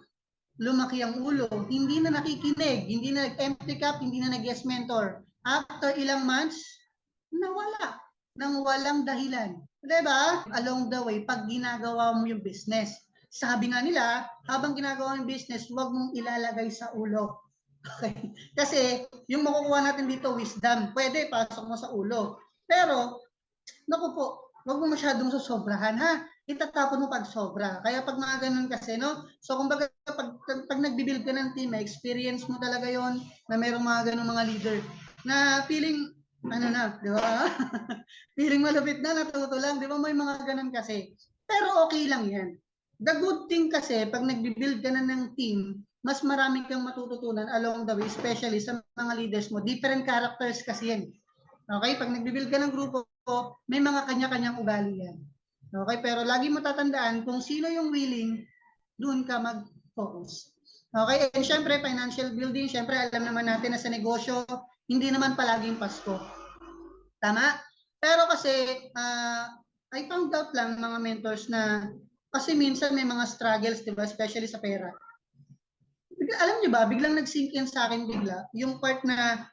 Lumaki ang ulo, hindi na nakikinig, hindi na nag-empty cup, hindi na nag-yes mentor. After ilang months, nawala nang walang dahilan. Diba? Along the way, pag ginagawa mo yung business, sabi nga nila, habang ginagawa yung business, huwag mong ilalagay sa ulo. Okay? Kasi, yung makukuha natin dito, wisdom. Pwede, pasok mo sa ulo. Pero, naku po, wag mo masyadong susobrahan, ha? Itatapon mo pag sobra. Kaya pag mga ganun kasi, no? So, kumbaga, pag nagbibuild ka ng team, experience mo talaga yon na merong mga ganun mga leader na feeling, ano na, di ba? Feeling malupit na, natuto lang. Di ba may mga ganun kasi. Pero okay lang yan. The good thing kasi, pag nagbibuild ka na ng team, mas marami kang matututunan along the way, especially sa mga leaders mo. Different characters kasi yan. Okay? Pag nagbibuild ka ng grupo, may mga kanya-kanyang ugali yan. Okay? Pero lagi mo tatandaan kung sino yung willing, doon ka mag-focus. Okay? And syempre, financial building, syempre alam naman natin na sa negosyo, hindi naman palaging Pasko. Tama? Pero kasi, I found out lang mga mentors na kasi minsan may mga struggles, di ba? Especially sa pera. Alam niyo ba, biglang nag-sink in sa akin bigla, yung part na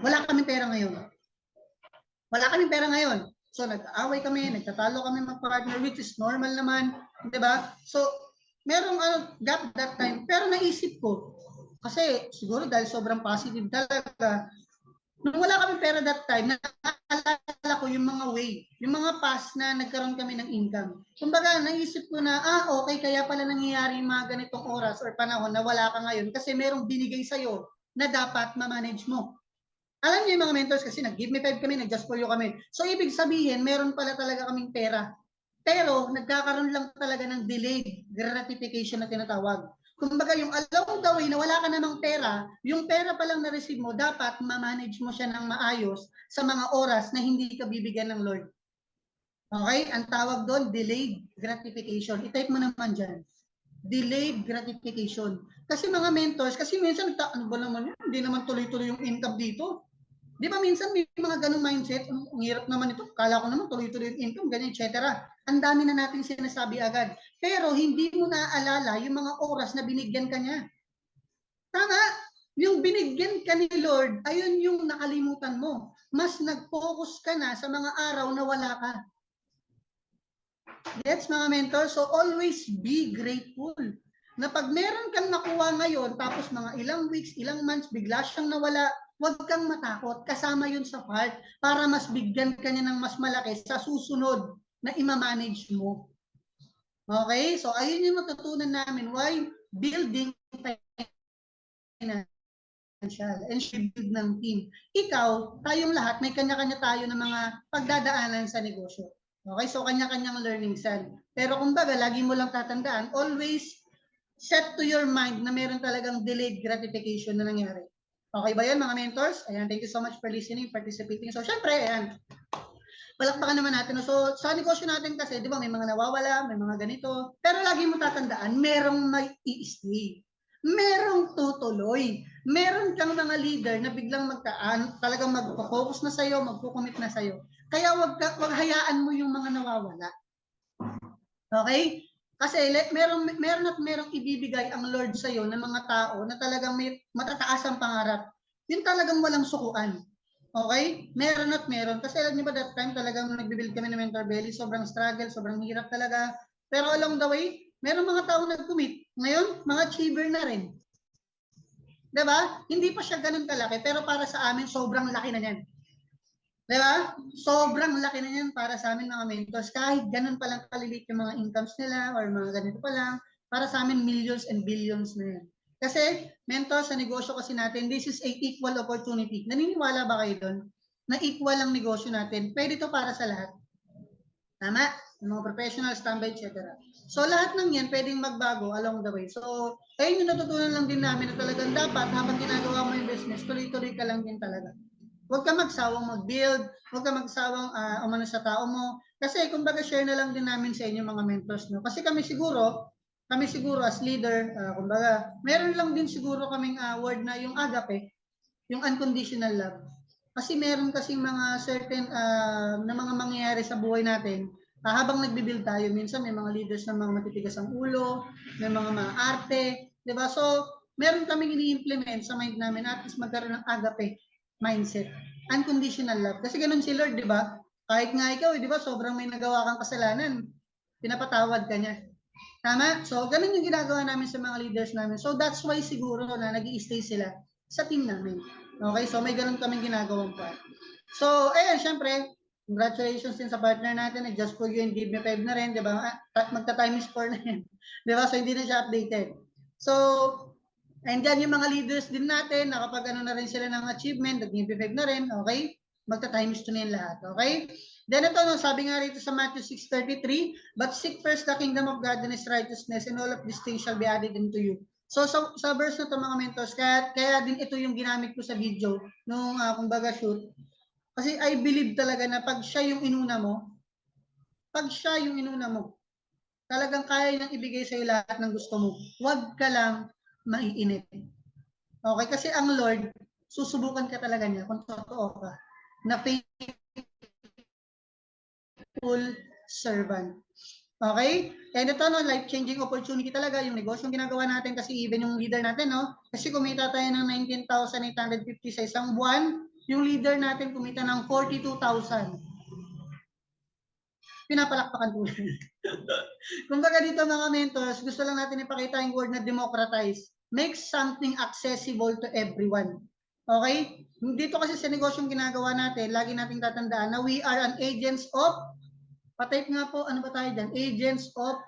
wala kaming pera ngayon. Wala kaming pera ngayon. So, nag-aaway kami, nagtatalo kami mag-partner, which is normal naman, di ba? So, merong gap that time. Pero naisip ko, kasi siguro dahil sobrang positive talaga, nung wala kami pera that time, naalala ko yung mga way, yung mga past na nagkaroon kami ng income. Kumbaga, naisip ko na, okay, kaya pala nangyayari yung mga ganitong oras or panahon na wala ka ngayon kasi merong binigay sa'yo na dapat ma-manage mo. Alam niyo yung mga mentors kasi nag-give me 5 kami, nag-just for you kami. So, ibig sabihin, meron pala talaga kaming pera. Pero, nagkakaroon lang talaga ng delayed gratification na tinatawag. Kumbaga, yung along the way na wala ka namang pera, yung pera pa lang na-receive mo, dapat ma-manage mo siya ng maayos sa mga oras na hindi ka bibigyan ng Lord. Okay? Ang tawag doon, delayed gratification. I-type mo naman dyan. Delayed gratification. Kasi mga mentors, kasi minsan, ano ba naman yun? Hindi naman tuloy-tuloy yung income dito. Di ba minsan may mga ganung mindset, ang hirap naman ito, kala ko naman tuloy-tuloy yung income, ganyan, etc. Ang dami na nating sinasabi agad. Pero hindi mo naaalala yung mga oras na binigyan ka niya. Tama? Yung binigyan ka ni Lord, ayun yung nakalimutan mo. Mas nag-focus ka na sa mga araw na wala ka. Gets mga mentor? So always be grateful. Na pag meron kang nakuha ngayon, tapos mga ilang weeks, ilang months, bigla siyang nawala, huwag kang matakot. Kasama yun sa part para mas bigyan ka niya ng mas malaki sa susunod na ima-manage mo. Okay? So ayun yung matutunan namin. Why? Building financial and build ng team. Ikaw, tayong lahat, may kanya-kanya tayo ng mga pagdadaanan sa negosyo. Okay? So kanya-kanyang learning style. Pero kumbaga, lagi mo lang tatandaan, always set to your mind na meron talagang delayed gratification na nangyari. Okay ba yan mga mentors? Ayan, thank you so much for listening, participating. So syempre, ayan, palakpakan naman natin. So sa negosyo natin kasi, di ba, may mga nawawala, may mga ganito. Pero lagi mo tatandaan, merong may i-stay. Merong tutuloy. Meron kang mga leader na biglang talagang magpo-focus na sa'yo, magpo-commit na sa'yo. Kaya wag hayaan mo yung mga nawawala. Okay? Kasi meron at merong ibibigay ang Lord sa iyo ng mga tao na talagang may matataas ang pangarap. Yun talagang walang sukuan. Okay? Meron at meron. Kasi alam niyo ba that time talagang nagbibuild kami ng Mentor Belly, sobrang struggle, sobrang hirap talaga. Pero along the way, meron mga tao nag-commit. Ngayon, mga achiever na rin. Diba? Hindi pa siya ganun kalaki, pero para sa amin, sobrang laki na yan. Diba? Sobrang laki na yan para sa amin mga mentors. Kahit ganun pa lang kalilit yung mga incomes nila or mga ganito pa lang, para sa amin millions and billions na yan. Kasi, mentors, sa negosyo kasi natin, this is a equal opportunity. Naniniwala ba kayo doon? Na equal ang negosyo natin. Pwede to para sa lahat. Tama? Yung mga professionals, standby, etc. So, lahat ng yan pwedeng magbago along the way. So, ayun yung natutunan lang din namin na talagang dapat habang ginagawa mo yung business, tuloy-tuloy ka lang din talaga. Huwag ka magsawang mag-build, huwag ka magsawang umano sa tao mo. Kasi kumbaga share na lang din namin sa inyo mga mentors. No? Kasi kami siguro as leader, kumbaga, meron lang din siguro kaming word na yung agape, yung unconditional love. Kasi meron kasing mga certain na mga mangyayari sa buhay natin habang nagbibuild tayo. Minsan may mga leaders na mga matitigas ang ulo, may mga maarte, di ba? So, meron kaming ini-implement sa mind namin at least magkaroon ng agape mindset. Unconditional love. Kasi ganun si Lord, di ba? Kahit nga ikaw, di ba, sobrang may nagawa kang kasalanan, pinapatawad ka niya. Tama? So, ganun yung ginagawa namin sa mga leaders namin. So, that's why siguro na nag-i-stay sila sa team namin. Okay? So, may ganun kaming ginagawang part. So, ayan, syempre, Congratulations din sa partner natin na Just For You and Give Me 5 na rin, di ba? Magta-times 4 na yan. Di ba? So, hindi na siya updated. So, and then yung mga leaders din natin, nakapag ano na rin sila ng achievement, nag-Give Me 5 na rin, okay? Magta-times 2 na yan lahat, okay? Then ito, no, sabi nga rito sa Matthew 6:33, but seek first the kingdom of God and His righteousness, and all of these things shall be added unto you. So, sa verse na ito, mga mentors, kaya din ito yung ginamit ko sa video, nung, kumbaga, shoot. Kasi I believe talaga na pag siya yung inuna mo, talagang kaya niyang ibigay sa'yo lahat ng gusto mo. Huwag ka lang maiinit. Okay? Kasi ang Lord, susubukan ka talaga niya kung totoo ka na faithful servant. Okay? And ito, no, life-changing opportunity talaga yung negosyong ginagawa natin kasi even yung leader natin, no? Kasi kumita tayo ng 19,850 sa isang buwan, yung leader natin kumita ng 42,000. Pinapalakpakan po. Kumbaga dito mga mentors, gusto lang natin ipakita yung word na democratize. Make something accessible to everyone. Okay? Dito kasi sa negosyong ginagawa natin, lagi nating tatandaan na we are an agents of, patype nga po, ano ba tayo dyan? Agents of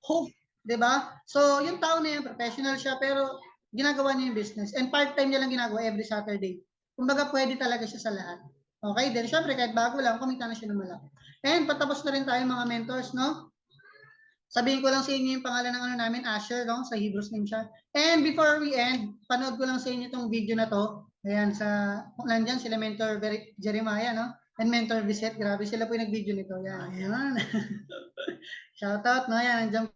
hope. Diba? So, yung tao na yan, professional siya, pero ginagawa niya yung business. And part-time niya lang ginagawa every Saturday. Kumbaga, pwede talaga siya sa lahat. Okay? Then, syempre, kahit bago lang, kumita na siya ng malaki. And patapos na rin tayo mga mentors, no? Sabihin ko lang sa inyo yung pangalan ng ano namin, Asher, no? Sa Hebrews name siya. And before we end, panood ko lang sa inyo itong video na to. Ayan, nandyan sila Mentor Jeremiah, no? And Mentor Viset, grabe sila po yung nag-video nito. Yan, yan. Shoutout, no? Yan, nandiyan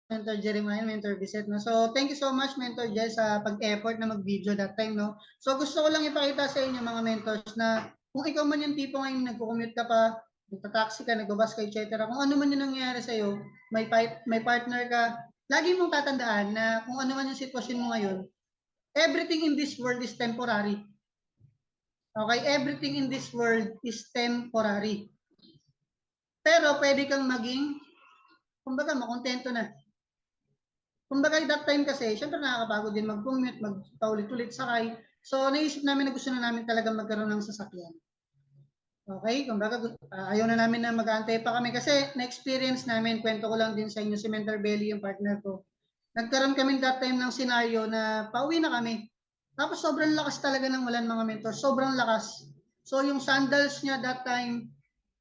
Mentor Jeremiah, Mentor Viset, no? So, thank you so much, Mentor Jel, sa pag-effort na mag-video that time, no? So, gusto ko lang ipakita sa inyo, mga mentors, na kung ikaw man yung tipo ngayon, nagko-commute ka pa, nagta-taxi ka, nag-bus ka, etc. Kung ano man yung nangyayari sa'yo, may partner ka, lagi mong tatandaan na kung ano man yung sitwasyon mo ngayon, everything in this world is temporary. Okay? Everything in this world is temporary. Pero pwede kang maging, kumbaga, makontento na. Kumbaga that time kasi, syempre nakakapagod din mag-commute, magpaulit-ulit sakay. So naisip namin na gusto na namin talaga magkaroon ng sasakyan. Okay, kumbaga ayaw na namin na mag-aantay pa kami kasi na-experience namin, kwento ko lang din sa inyo, si Mentor Belly, yung partner ko. Nagkaroon kami that time ng senaryo na pauwi na kami. Tapos sobrang lakas talaga ng ulan mga mentor, sobrang lakas. So yung sandals niya that time,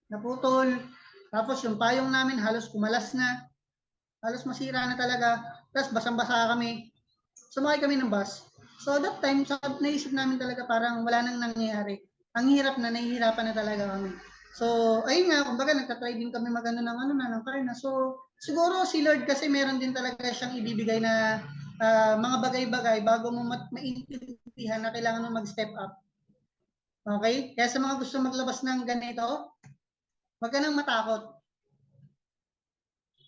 naputol. Tapos yung payong namin halos kumalas na. Halos masira na talaga. Tapos basang-basa kami. Sumakay kami ng bus. So that time, naisip namin talaga parang wala nang nangyayari. Ang hirap na, nahihirapan na talaga kami. So, ayun nga, kumbaga nagtatry din kami magano ng car na. So, siguro si Lord kasi meron din talaga siyang ibibigay na mga bagay-bagay bago mo maintindihan na kailangan mo mag-step up. Okay? Kaya sa mga gusto maglabas ng ganito, huwag ka nang matakot.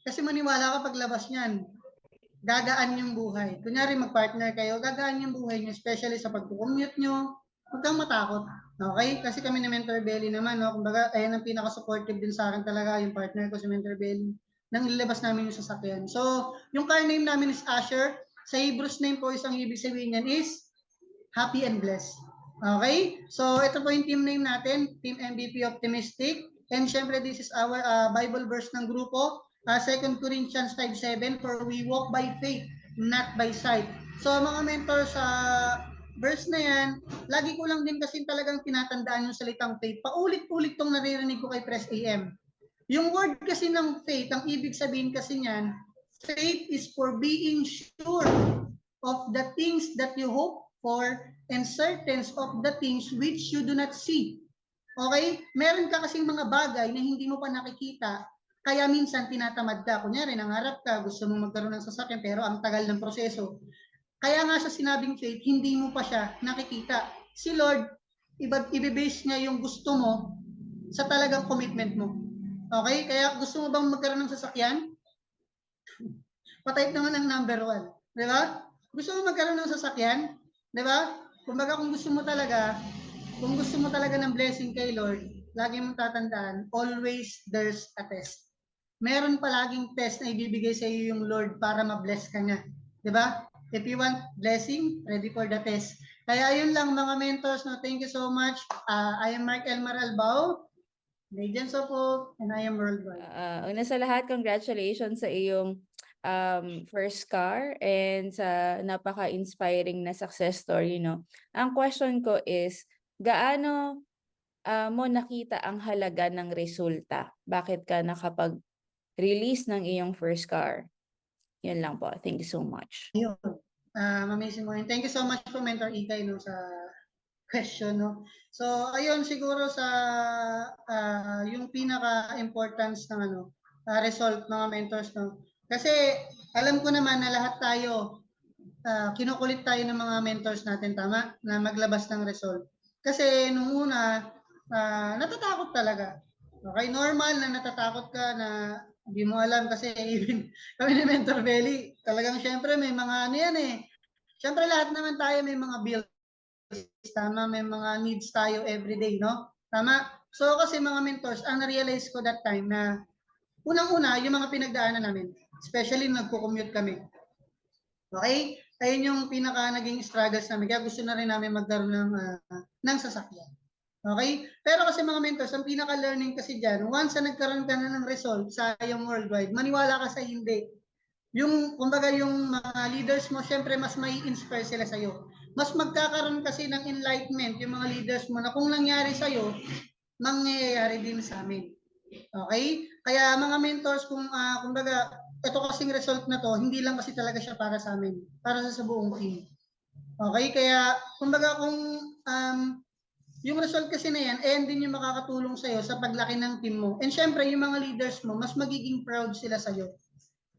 Kasi maniwala ka paglabas niyan, gagaan yung buhay. Kunyari mag-partner kayo, gagaan yung buhay niyo, especially sa pag-commute nyo. Huwag kang matakot. Okay? Kasi kami ni Mentor Belly naman, no? Kumbaga, ayan ang pinaka-supportive din sa akin talaga, yung partner ko si Mentor Belly, nang ilabas namin yung sasakyan. So, yung car name namin is Asher. Sa Hebrews name po, isang ibig sabihin niyan is happy and blessed. Okay? So, ito po yung team name natin, Team MVP Optimistic. And syempre, this is our Bible verse ng grupo. 2 Corinthians 5:7, for we walk by faith, not by sight. So mga mentors, sa verse na yan, lagi ko lang din kasi talagang tinatandaan yung salitang faith. Paulit-ulit tong naririnig ko kay Press AM. Yung word kasi ng faith, ang ibig sabihin kasi niyan, faith is for being sure of the things that you hope for and certain of the things which you do not see. Okay? Meron ka kasing mga bagay na hindi mo pa nakikita, kaya minsan tinatamad ka. Kunyari, nangarap ka, gusto mo magkaroon ng sasakyan, pero ang tagal ng proseso. Kaya nga sa sinabing faith, hindi mo pa siya nakikita. Si Lord, ibibase niya yung gusto mo sa talagang commitment mo. Okay? Kaya gusto mo bang magkaroon ng sasakyan? Patype naman ang number 1. Di ba? Gusto mo magkaroon ng sasakyan? Di ba? Kumbaga kung gusto mo talaga ng blessing kay Lord, lagi mong tatandaan, always there's a test. Meron palaging test na ibibigay sa iyo yung Lord para ma-bless ka niya. Di ba? If you want blessing, ready for the test. Kaya yun lang mga mentors, no? Thank you so much. I am Mark Elmar Albao. Legends of Hope, and I Am Worldwide. Una sa lahat, congratulations sa iyong first car and sa napaka-inspiring na success story, no? Ang question ko is, gaano mo nakita ang halaga ng resulta? Bakit ka nakapag-release ng iyong first car? Yun lang po. Thank you so much. Ayun. Amazing mo. Thank you so much po, Mentor Ikay, no, sa question, no. So, ayun, siguro sa yung pinaka-importance ng result, mga mentors, no. Kasi alam ko naman na lahat tayo, kinukulit tayo ng mga mentors natin, tama, na maglabas ng result. Kasi nung una, natatakot talaga. Okay, normal na natatakot ka na hindi mo alam kasi even kami ni Mentor Belly, talagang syempre may mga ano yan eh. Syempre lahat naman tayo may mga bills, tama, may mga needs tayo everyday, no? Tama? So kasi mga mentors, ang na-realize ko that time na unang-una, yung mga pinagdaanan namin, especially nung nagko-commute kami. Okay? Ayun yung pinaka naging struggles namin. Kaya gusto na rin namin magkaroon ng sasakyan. Okay? Pero kasi mga mentors, ang pinaka-learning kasi dyan, once na nagkaroon ka na ng result sa iyong worldwide, maniwala ka sa hindi. Yung, kumbaga yung mga leaders mo, syempre mas may inspire sila sa'yo. Mas magkakaroon kasi ng enlightenment yung mga leaders mo na kung nangyari sa'yo, mangyayari din sa amin. Okay? Kaya mga mentors, kumbaga, ito kasing result na to, hindi lang kasi talaga siya para sa amin, para sa buong team. Okay? Kaya, kumbaga kung yung result kasi na yan, ayan din yung makakatulong sa'yo sa paglaki ng team mo. And syempre, yung mga leaders mo, mas magiging proud sila sa'yo.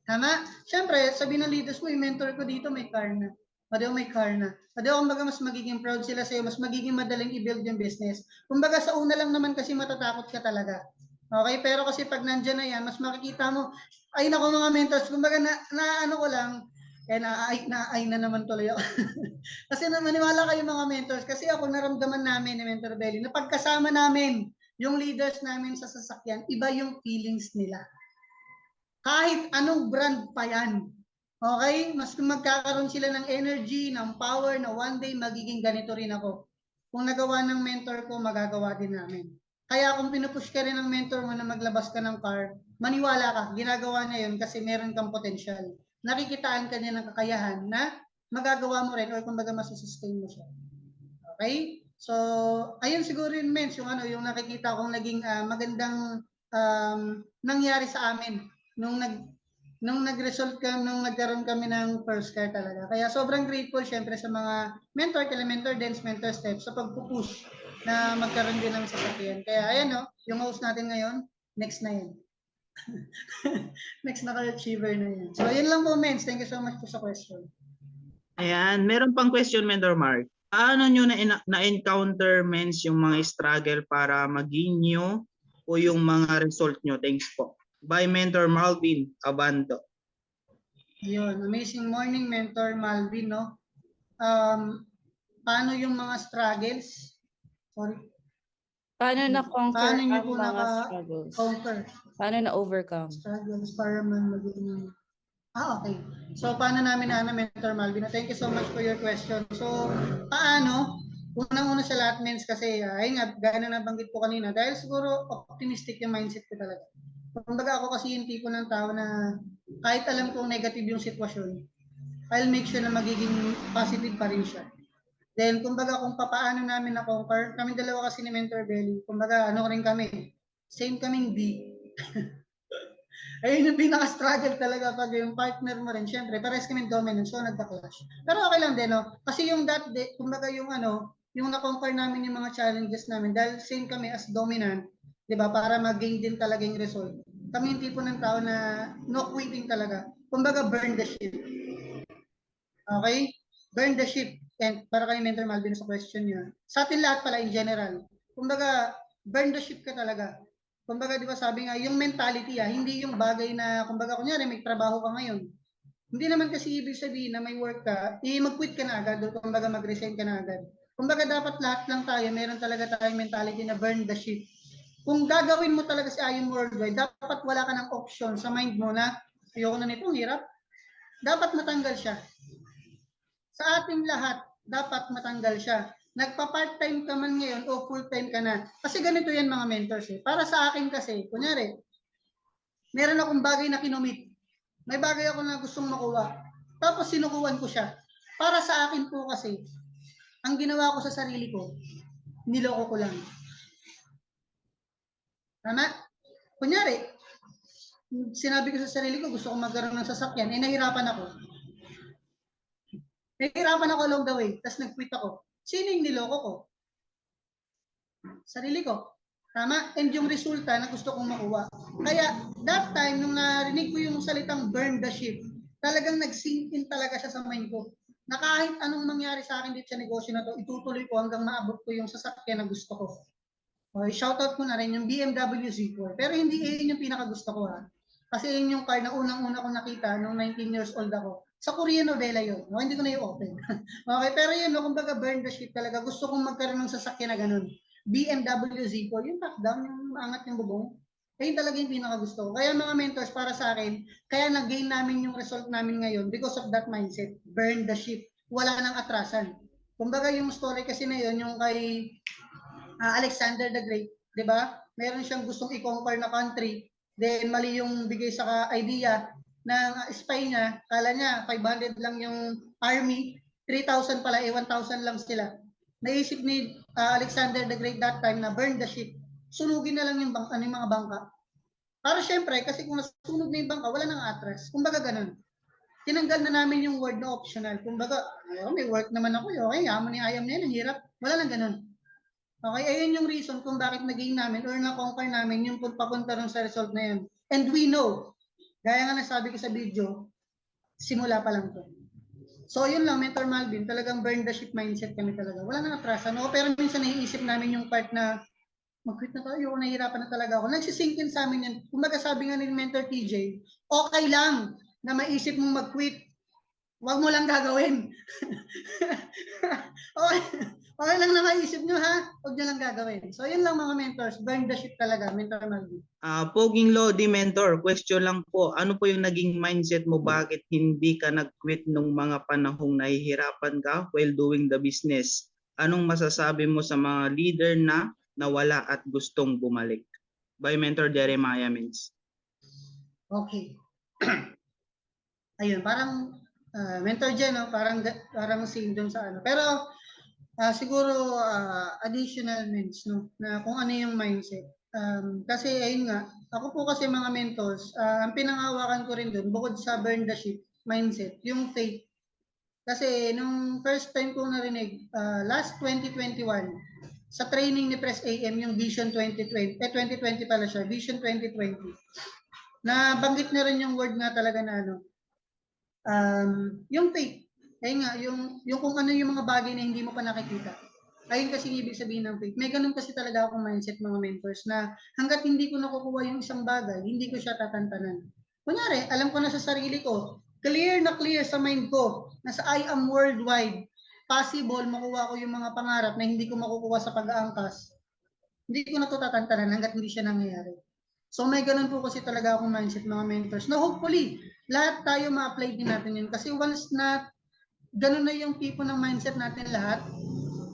Tama? Syempre, sabi ng leaders mo, yung mentor ko dito may car na. Pwede may car na. Pwede kumbaga mas magiging proud sila sa'yo, mas magiging madaling i-build yung business. Kumbaga sa una lang naman kasi matatakot ka talaga. Okay? Pero kasi pag nandyan na yan, mas makikita mo, ay nako mga mentors, kumbaga na ano ko lang, ay na naman tuloy ako. Kasi maniwala kayo mga mentors, kasi ako naramdaman namin ni Mentor Belly, na pagkasama namin, yung leaders namin sa sasakyan, iba yung feelings nila. Kahit anong brand pa yan. Okay? Mas magkakaroon sila ng energy, ng power na one day magiging ganito rin ako. Kung nagawa ng mentor ko, magagawa din namin. Kaya kung pinupush ka rin ng mentor mo na maglabas ka ng car, maniwala ka, ginagawa niya yun kasi meron kang potential. Nakikitaan ka niya ng kakayahan na magagawa mo rin or kumbaga masusustain mo siya. Okay? So, ayun siguro yun, Mens, yung nakikita kong naging magandang nangyari sa amin nung nag-result nung nagkaroon kami ng first car talaga. Kaya sobrang grateful syempre sa mga mentor, mentor, dance mentor steps sa pagpupush na magkaroon din ng sasakyan. Kaya ayan no, yung host natin ngayon, next na yan. Next na ka-achiever na yan. So, yun lang po, Mens. Thank you so much po sa question. Ayan, meron pang question, Mentor Mark. Paano nyo na-encounter, Mens, yung mga struggle para maging nyo o yung mga result nyo? Thanks po. By Mentor Malvin Abando. Yun, amazing morning, Mentor Malvin, no? Paano yung mga struggles? Sorry. Paano na-conquer paano ang mga struggles? Conquer? Paano na-overcome? Struggles para man maging... okay. So, paano namin Mentor Malvin? Thank you so much for your question. So, paano? Unang-una sa lahat, Mens, kasi, ayun nga, gaya na nabanggit ko kanina, dahil siguro optimistic yung mindset ko talaga. Kumbaga ako kasi yung tipo ng tao na kahit alam kong negative yung sitwasyon, I'll make sure na magiging positive pa rin siya. Then, kumbaga kung papaano namin na-conquer, kami dalawa kasi ni Mentor Belly, kumbaga ano rin kami, same kaming D. Ayun yung pinaka-struggle talaga pag yung partner mo rin. Siyempre, pares kami dominant, so nagka-clash. Pero okay lang din, no? Kasi yung that day, kumbaga yung yung na-conquer namin yung mga challenges namin, dahil same kami as dominant, di ba, para mag-gain din talaga yung result. Kami yung tipo ng tao na no quitting talaga. Kumbaga, burn the ship. Okay? Burn the ship. And para kay Mentor Malvin sa question niya, sa atin lahat pala in general, kumbaga, burn the ship ka talaga. Kumbaga, di ba sabi nga, yung mentality hindi yung bagay na, kumbaga, kunyari, may trabaho ka ngayon. Hindi naman kasi ibig sabihin na may work ka, mag-quit ka na agad, o kumbaga, mag-resign ka na agad. Kumbaga, dapat lahat lang tayo, meron talaga tayong mentality na burn the ship. Kung gagawin mo talaga si I Am Worldwide, dapat wala ka ng option sa mind mo na, ayoko na nito, hirap. Dapat matanggal siya. Sa ating lahat, dapat matanggal siya. nagpa-part-time ka man ngayon o full-time ka na. Kasi ganito yan mga mentors eh. Para sa akin kasi, kunyari, meron akong bagay na kinomit. May bagay ako na gustong makuha. Tapos sinukuhan ko siya. Para sa akin po kasi, ang ginawa ko sa sarili ko, niloko ko lang. Tama? Kunyari, sinabi ko sa sarili ko, gusto ko magkaroon ng sasakyan, nahirapan ako. Nahirapan ako along the way, tapos nag-quit ako. Sino yung niloko ko? Sarili ko. Tama? And yung resulta na gusto kong makuha. Kaya, that time, nung narinig ko yung salitang burn the ship, talagang nag-sink in talaga siya sa mind ko. Na kahit anong mangyari sa akin dito sa negosyo na to, itutuloy ko hanggang maabot ko yung sasakyan na gusto ko. Okay, shoutout ko na rin yung BMW Z4. Pero hindi yun yung pinakagusto ko ha. Kasi yun yung car na unang-una ko nakita nung 19 years old ako. Sa Korean novela yun. No? Hindi ko na i-open. Okay, pero yun, no, kumbaga burn the ship talaga. Gusto kong magkaroon ng sasakyan na ganun. BMW Z4, yung top down, yung maangat yung bubong. Ayun talaga yung pinakagusto ko. Kaya mga mentors, para sa akin, kaya nag-gain namin yung result namin ngayon because of that mindset. Burn the ship. Wala nang atrasan. Kumbaga yung story kasi na yun, yung kay Alexander the Great, 'di ba? Meron siyang gustong i-conquer na country, then mali yung bigay sa idea ng spy niya, kala niya 500 lang yung army, 3,000 pala, 1,000 lang sila. Naisip ni Alexander the Great that time na burn the ship. Sunugin na lang yung mga bangka. Para syempre, kasi kung nasunog na yung bangka, wala nang atras. Kumbaga ganun. Tinanggal na namin yung word na optional. Kumbaga, may work naman ako. Okay, yamon ni ayam na yun, ang hirap. Wala nang ganun. Okay, ayun yung reason kung bakit naging namin or na-conquer namin yung papunta rin sa result na yun. And we know, gaya nga nasabi ko sa video, simula pa lang to. So yun lang, Mentor Malvin, talagang burn the ship mindset kami talaga. Wala nang atrasan. No? Pero minsan naiisip namin yung part na mag-quit na tayo, nahihirapan na talaga ako. Nagsisinkin sa amin yan. Kumbaga sabi nga ni Mentor TJ, okay lang na maisip mong mag-quit. Huwag mo lang gagawin. Okay. Okay lang na maisip nyo ha, huwag nyo lang gagawin. So yun lang mga mentors, burn the ship talaga, Mentor Malvin. Poging Lodi Mentor, question lang po, ano po yung naging mindset mo, bakit hindi ka nag-quit nung mga panahong nahihirapan ka while doing the business? Anong masasabi mo sa mga leader na nawala at gustong bumalik? By Mentor Jeremiah Mins. Okay. Ayun, parang Mentor Jen, no? parang same dun sa ano. Pero siguro additional means no na kung ano yung mindset. Kasi ayun nga, ako po kasi mga mentors, ang pinangawakan ko rin doon bukod sa burn the ship mindset, yung faith. Kasi nung first time ko narinig, last 2021, sa training ni Press AM, yung Vision 2020, 2020 pala siya, Vision 2020, na banggit na rin yung word nga talaga na ano, yung faith. Ayun nga, yung kung ano yung mga bagay na hindi mo pa nakikita. Ayun kasi ibig sabihin ng faith. May ganun kasi talaga akong mindset mga mentors na hanggat hindi ko nakukuha yung isang bagay, hindi ko siya tatantanan. Kunyari, alam ko na sa sarili ko, clear na clear sa mind ko na sa I am worldwide, possible makuha ko yung mga pangarap na hindi ko makukuha sa pag-aangkas. Hindi ko na ito tatantanan hanggat hindi siya nangyayari. So may ganun po kasi talaga akong mindset mga mentors na hopefully lahat tayo ma-apply din natin yun. Kasi once na ganun na yung tipo ng mindset natin lahat,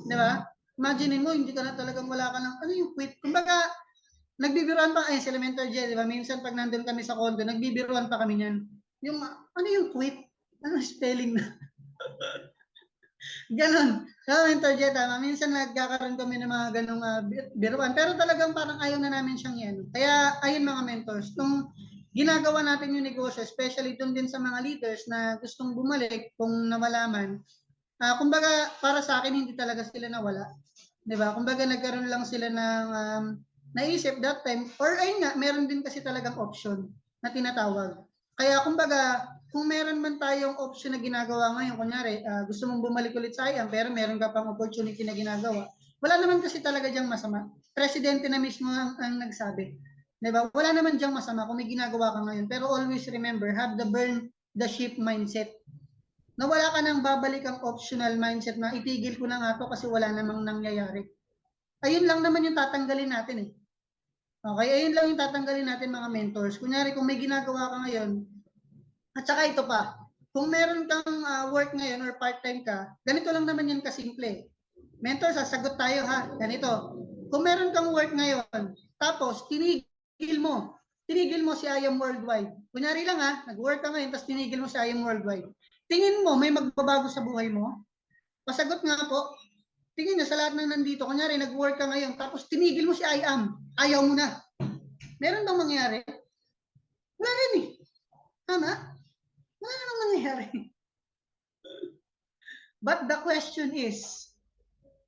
di ba? Imagine mo, hindi ka na talagang wala ka ng, ano yung quit? Kumbaga, nagbibiruan pa, ay, sila Mentor J, di ba? Minsan pag nandun kami sa condo, nagbibiruan pa kami niyan. Yung, ano yung quit? Ano spelling na? Ganon. So, Mentor J, tama. Minsan nagkakaroon kami ng mga ganong biruan. Pero talagang parang ayaw na namin siyang yan. Kaya, ayun mga mentors, kung ginagawa natin yung negosyo, especially dun din sa mga leaders na gustong bumalik kung nawala man, kumbaga para sa akin hindi talaga sila nawala. 'Di ba? Kumbaga nagkaroon lang sila ng naisip that time or ayun nga, meron din kasi talagang option na tinatawag. Kaya kumbaga, kung meron man tayong option na ginagawa ngayon, kunyari, gusto mong bumalik ulit sa IAM pero meron ka pang opportunity na ginagawa, wala naman kasi talaga diyang masama. Presidente na mismo ang nagsabi. Diba? Wala naman diyang masama kung may ginagawa ka ngayon. Pero always remember, have the burn the ship mindset. Na wala ka nang babalik ang optional mindset na itigil ko na nga to kasi wala namang nangyayari. Ayun lang naman yung tatanggalin natin eh. Okay, ayun lang yung tatanggalin natin mga mentors. Kunyari kung may ginagawa ka ngayon, at saka ito pa, kung meron kang work ngayon or part-time ka, ganito lang naman yan kasimple. Mentor, sasagot tayo ha. Ganito. Kung meron kang work ngayon, tapos tinigil mo si I Am Worldwide. Kunyari lang ha, nag-work ka ngayon, tapos tinigil mo si I Am Worldwide. Tingin mo, may magbabago sa buhay mo? Pasagot nga po. Tingin nyo sa lahat ng nandito, kunyari nag-work ka ngayon, tapos tinigil mo si I Am. Ayaw mo na. Meron bang mangyari? Wala rin eh. Tama? Wala namang mangyayari. But the question is,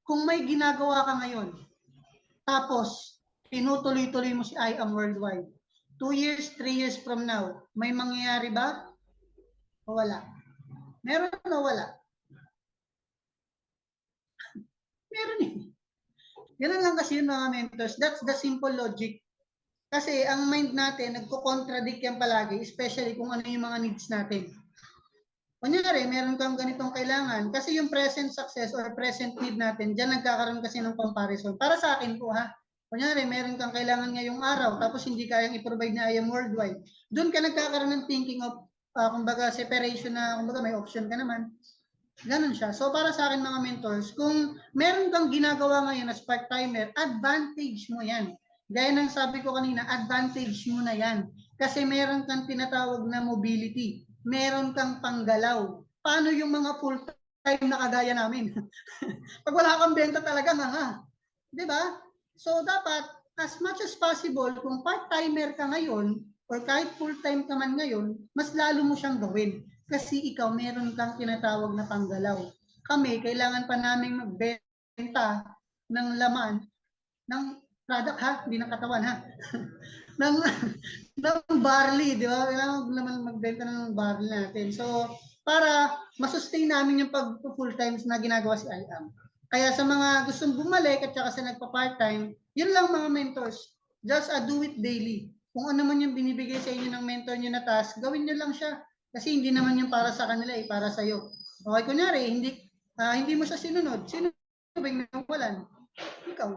kung may ginagawa ka ngayon, tapos tinutuloy-tuloy mo si I Am Worldwide, 2 years, 3 years from now, may mangyayari ba? O wala? Meron o wala? Meron eh. Ganun lang kasi yun mga mentors. That's the simple logic. Kasi ang mind natin, nagko-contradict yan palagi, especially kung ano yung mga needs natin. Kunyari, meron kang ganitong kailangan, kasi yung present success or present need natin, dyan nagkakaroon kasi ng comparison. Para sa akin po ha, kunyari, meron kang kailangan ngayong araw, tapos hindi kayang i-provide na I Am Worldwide, doon ka nagkakaroon ng thinking of, kumbaga, separation na, kumbaga, may option ka naman. Ganon siya. So, para sa akin mga mentors, kung meron kang ginagawa ngayon as part-timer, advantage mo yan. Gaya ng sabi ko kanina, advantage mo na yan. Kasi meron kang tinatawag na mobility. Meron kang panggalaw. Paano yung mga full-time na kagaya namin? Pag wala kang benta talaga, nga. Diba? So, dapat, as much as possible, kung part-timer ka ngayon, or kahit full-time ka man ngayon, mas lalo mo siyang gawin. Kasi ikaw, meron kang tinatawag na panggalaw. Kami, kailangan pa namin magbenta ng laman, ng product ha, hindi ng katawan ha, ng barley, di ba? Kailangan naman magbenta ng barley natin. So, para masustain namin yung pag-full times na ginagawa si IAM. Kaya sa mga gustong bumalik at saka sa nagpa-part-time, yun lang mga mentors. Just do it daily. Kung ano man yung binibigay sa inyo ng mentor nyo na task, gawin nyo lang siya. Kasi hindi naman yung para sa kanila, para sa iyo. Okay, kunyari, hindi mo siya sinunod. Sino ba yung nawalan? Ikaw.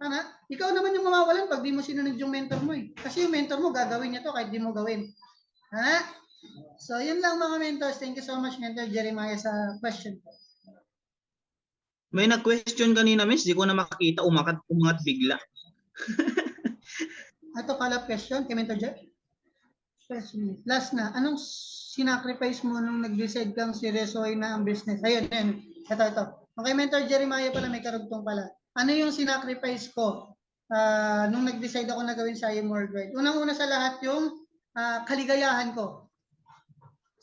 Tama? Ikaw naman yung mawawalan pag di mo sinunod yung mentor mo eh. Kasi yung mentor mo, gagawin niya to kahit di mo gawin. Ha? So, yun lang mga mentors. Thank you so much, Mentor Jeremiah, sa question. May nag-question kanina, miss. Di ko na makakita. Umangat bigla. Ito follow-up question kay Mentor Jer. Last na, anong sinacrifice mo nung nag-decide kang seryosoy na ang business? Ayun, ayun. Ito. Okay, Mentor Jeremiah pala, may karugtong pala. Ano yung sinacrifice ko nung nag-decide ako na gawin sa I Am Worldwide? Unang-una sa lahat yung kaligayahan ko.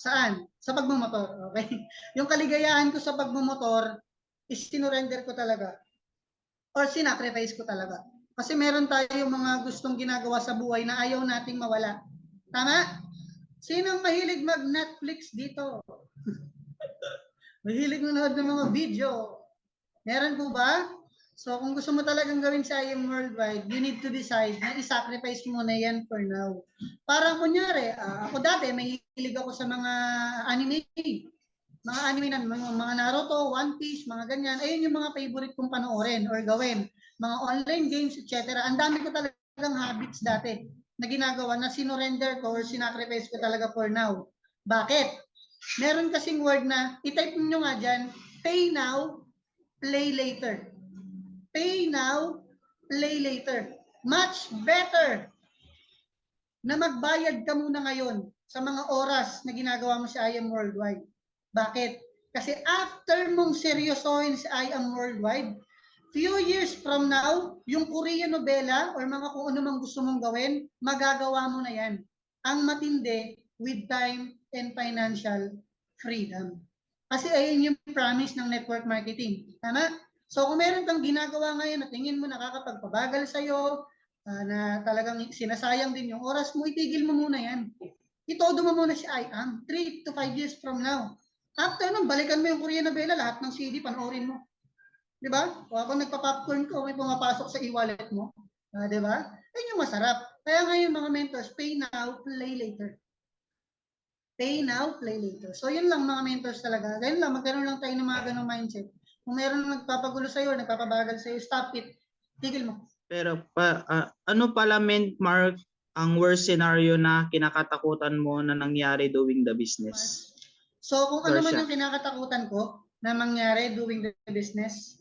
Saan? Sa pagmumotor. Okay? Yung kaligayahan ko sa pagmumotor is sinurrender ko talaga. Or sinacrifice ko talaga. Kasi meron tayong mga gustong ginagawa sa buhay na ayaw nating mawala. Tama? Sinong mahilig mag-Netflix dito? Mahilig manood ng mga video. Meron po ba? So kung gusto mo talagang gawin sa I Am Worldwide, you need to decide na i-sacrifice mo na yan for now. Parang kunyari, ako dati, may hilig ako sa mga anime. Mga anime na, mga Naruto, One Piece, mga ganyan. Ayun yung mga favorite kong panoorin or gawin. Mga online games, etc. Ang dami ko talagang habits dati na ginagawa na sinurrender ko or sinacrifice ko talaga for now. Bakit? Meron kasing word na, i-type nyo nga dyan, pay now, play later. Pay now, play later. Much better na magbayad ka muna ngayon sa mga oras na ginagawa mo sa I Am Worldwide. Bakit? Kasi after mong seryosohin sa I Am Worldwide, few years from now, yung Korean novela or mga kung ano mang gusto mong gawin, magagawa mo na yan. Ang matindi, with time and financial freedom. Kasi ayun yung promise ng network marketing. Tama? So kung meron kang ginagawa ngayon na tingin mo nakakapagpabagal sa'yo, na talagang sinasayang din yung oras mo, itigil mo muna yan. Itodo mo muna si IAM, 3 to 5 years from now. After nun, balikan mo yung Korean novela, lahat ng CD, panoorin mo. Diba? O ako nagpa-popcorn ko, may pumapasok sa e-wallet mo. Diba? Ayun yung masarap. Kaya ngayon mga mentors, pay now, play later. Pay now, play later. So yun lang mga mentors talaga. Ganun lang, magkaroon lang tayo ng mga ganong mindset. Kung meron nagpapagulo sa'yo, nagpapabagal sa'yo, stop it. Tigil mo. Pero ano pala, Mark, ang worst scenario na kinakatakutan mo na nangyari doing the business? So kung ano man yung kinakatakutan ko, na mangyari doing the business.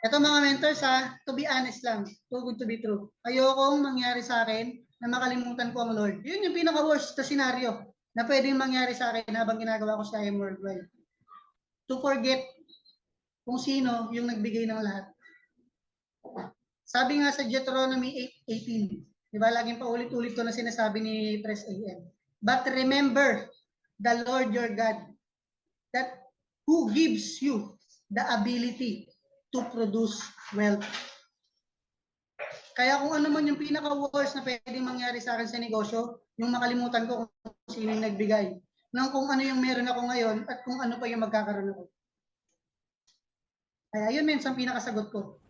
Ito mga mentors to be honest lang, too good to be true. Ayokong mangyari sa akin na makalimutan ko ang Lord. Yun yung pinaka-worst na scenario na pwedeng mangyari sa akin habang ginagawa ko sa IM Worldwide. To forget kung sino yung nagbigay ng lahat. Sabi nga sa Deuteronomy 8:18, di ba laging paulit-ulit ko na sinasabi ni Pres AM. But remember the Lord your God, that who gives you the ability to produce wealth. Kaya kung ano man yung pinaka-worst na pwedeng mangyari sa akin sa negosyo, yung makalimutan ko kung sino yung nagbigay, ng kung ano yung meron ako ngayon at kung ano pa yung magkakaroon ako. Kaya yun minsan pinakasagot ko.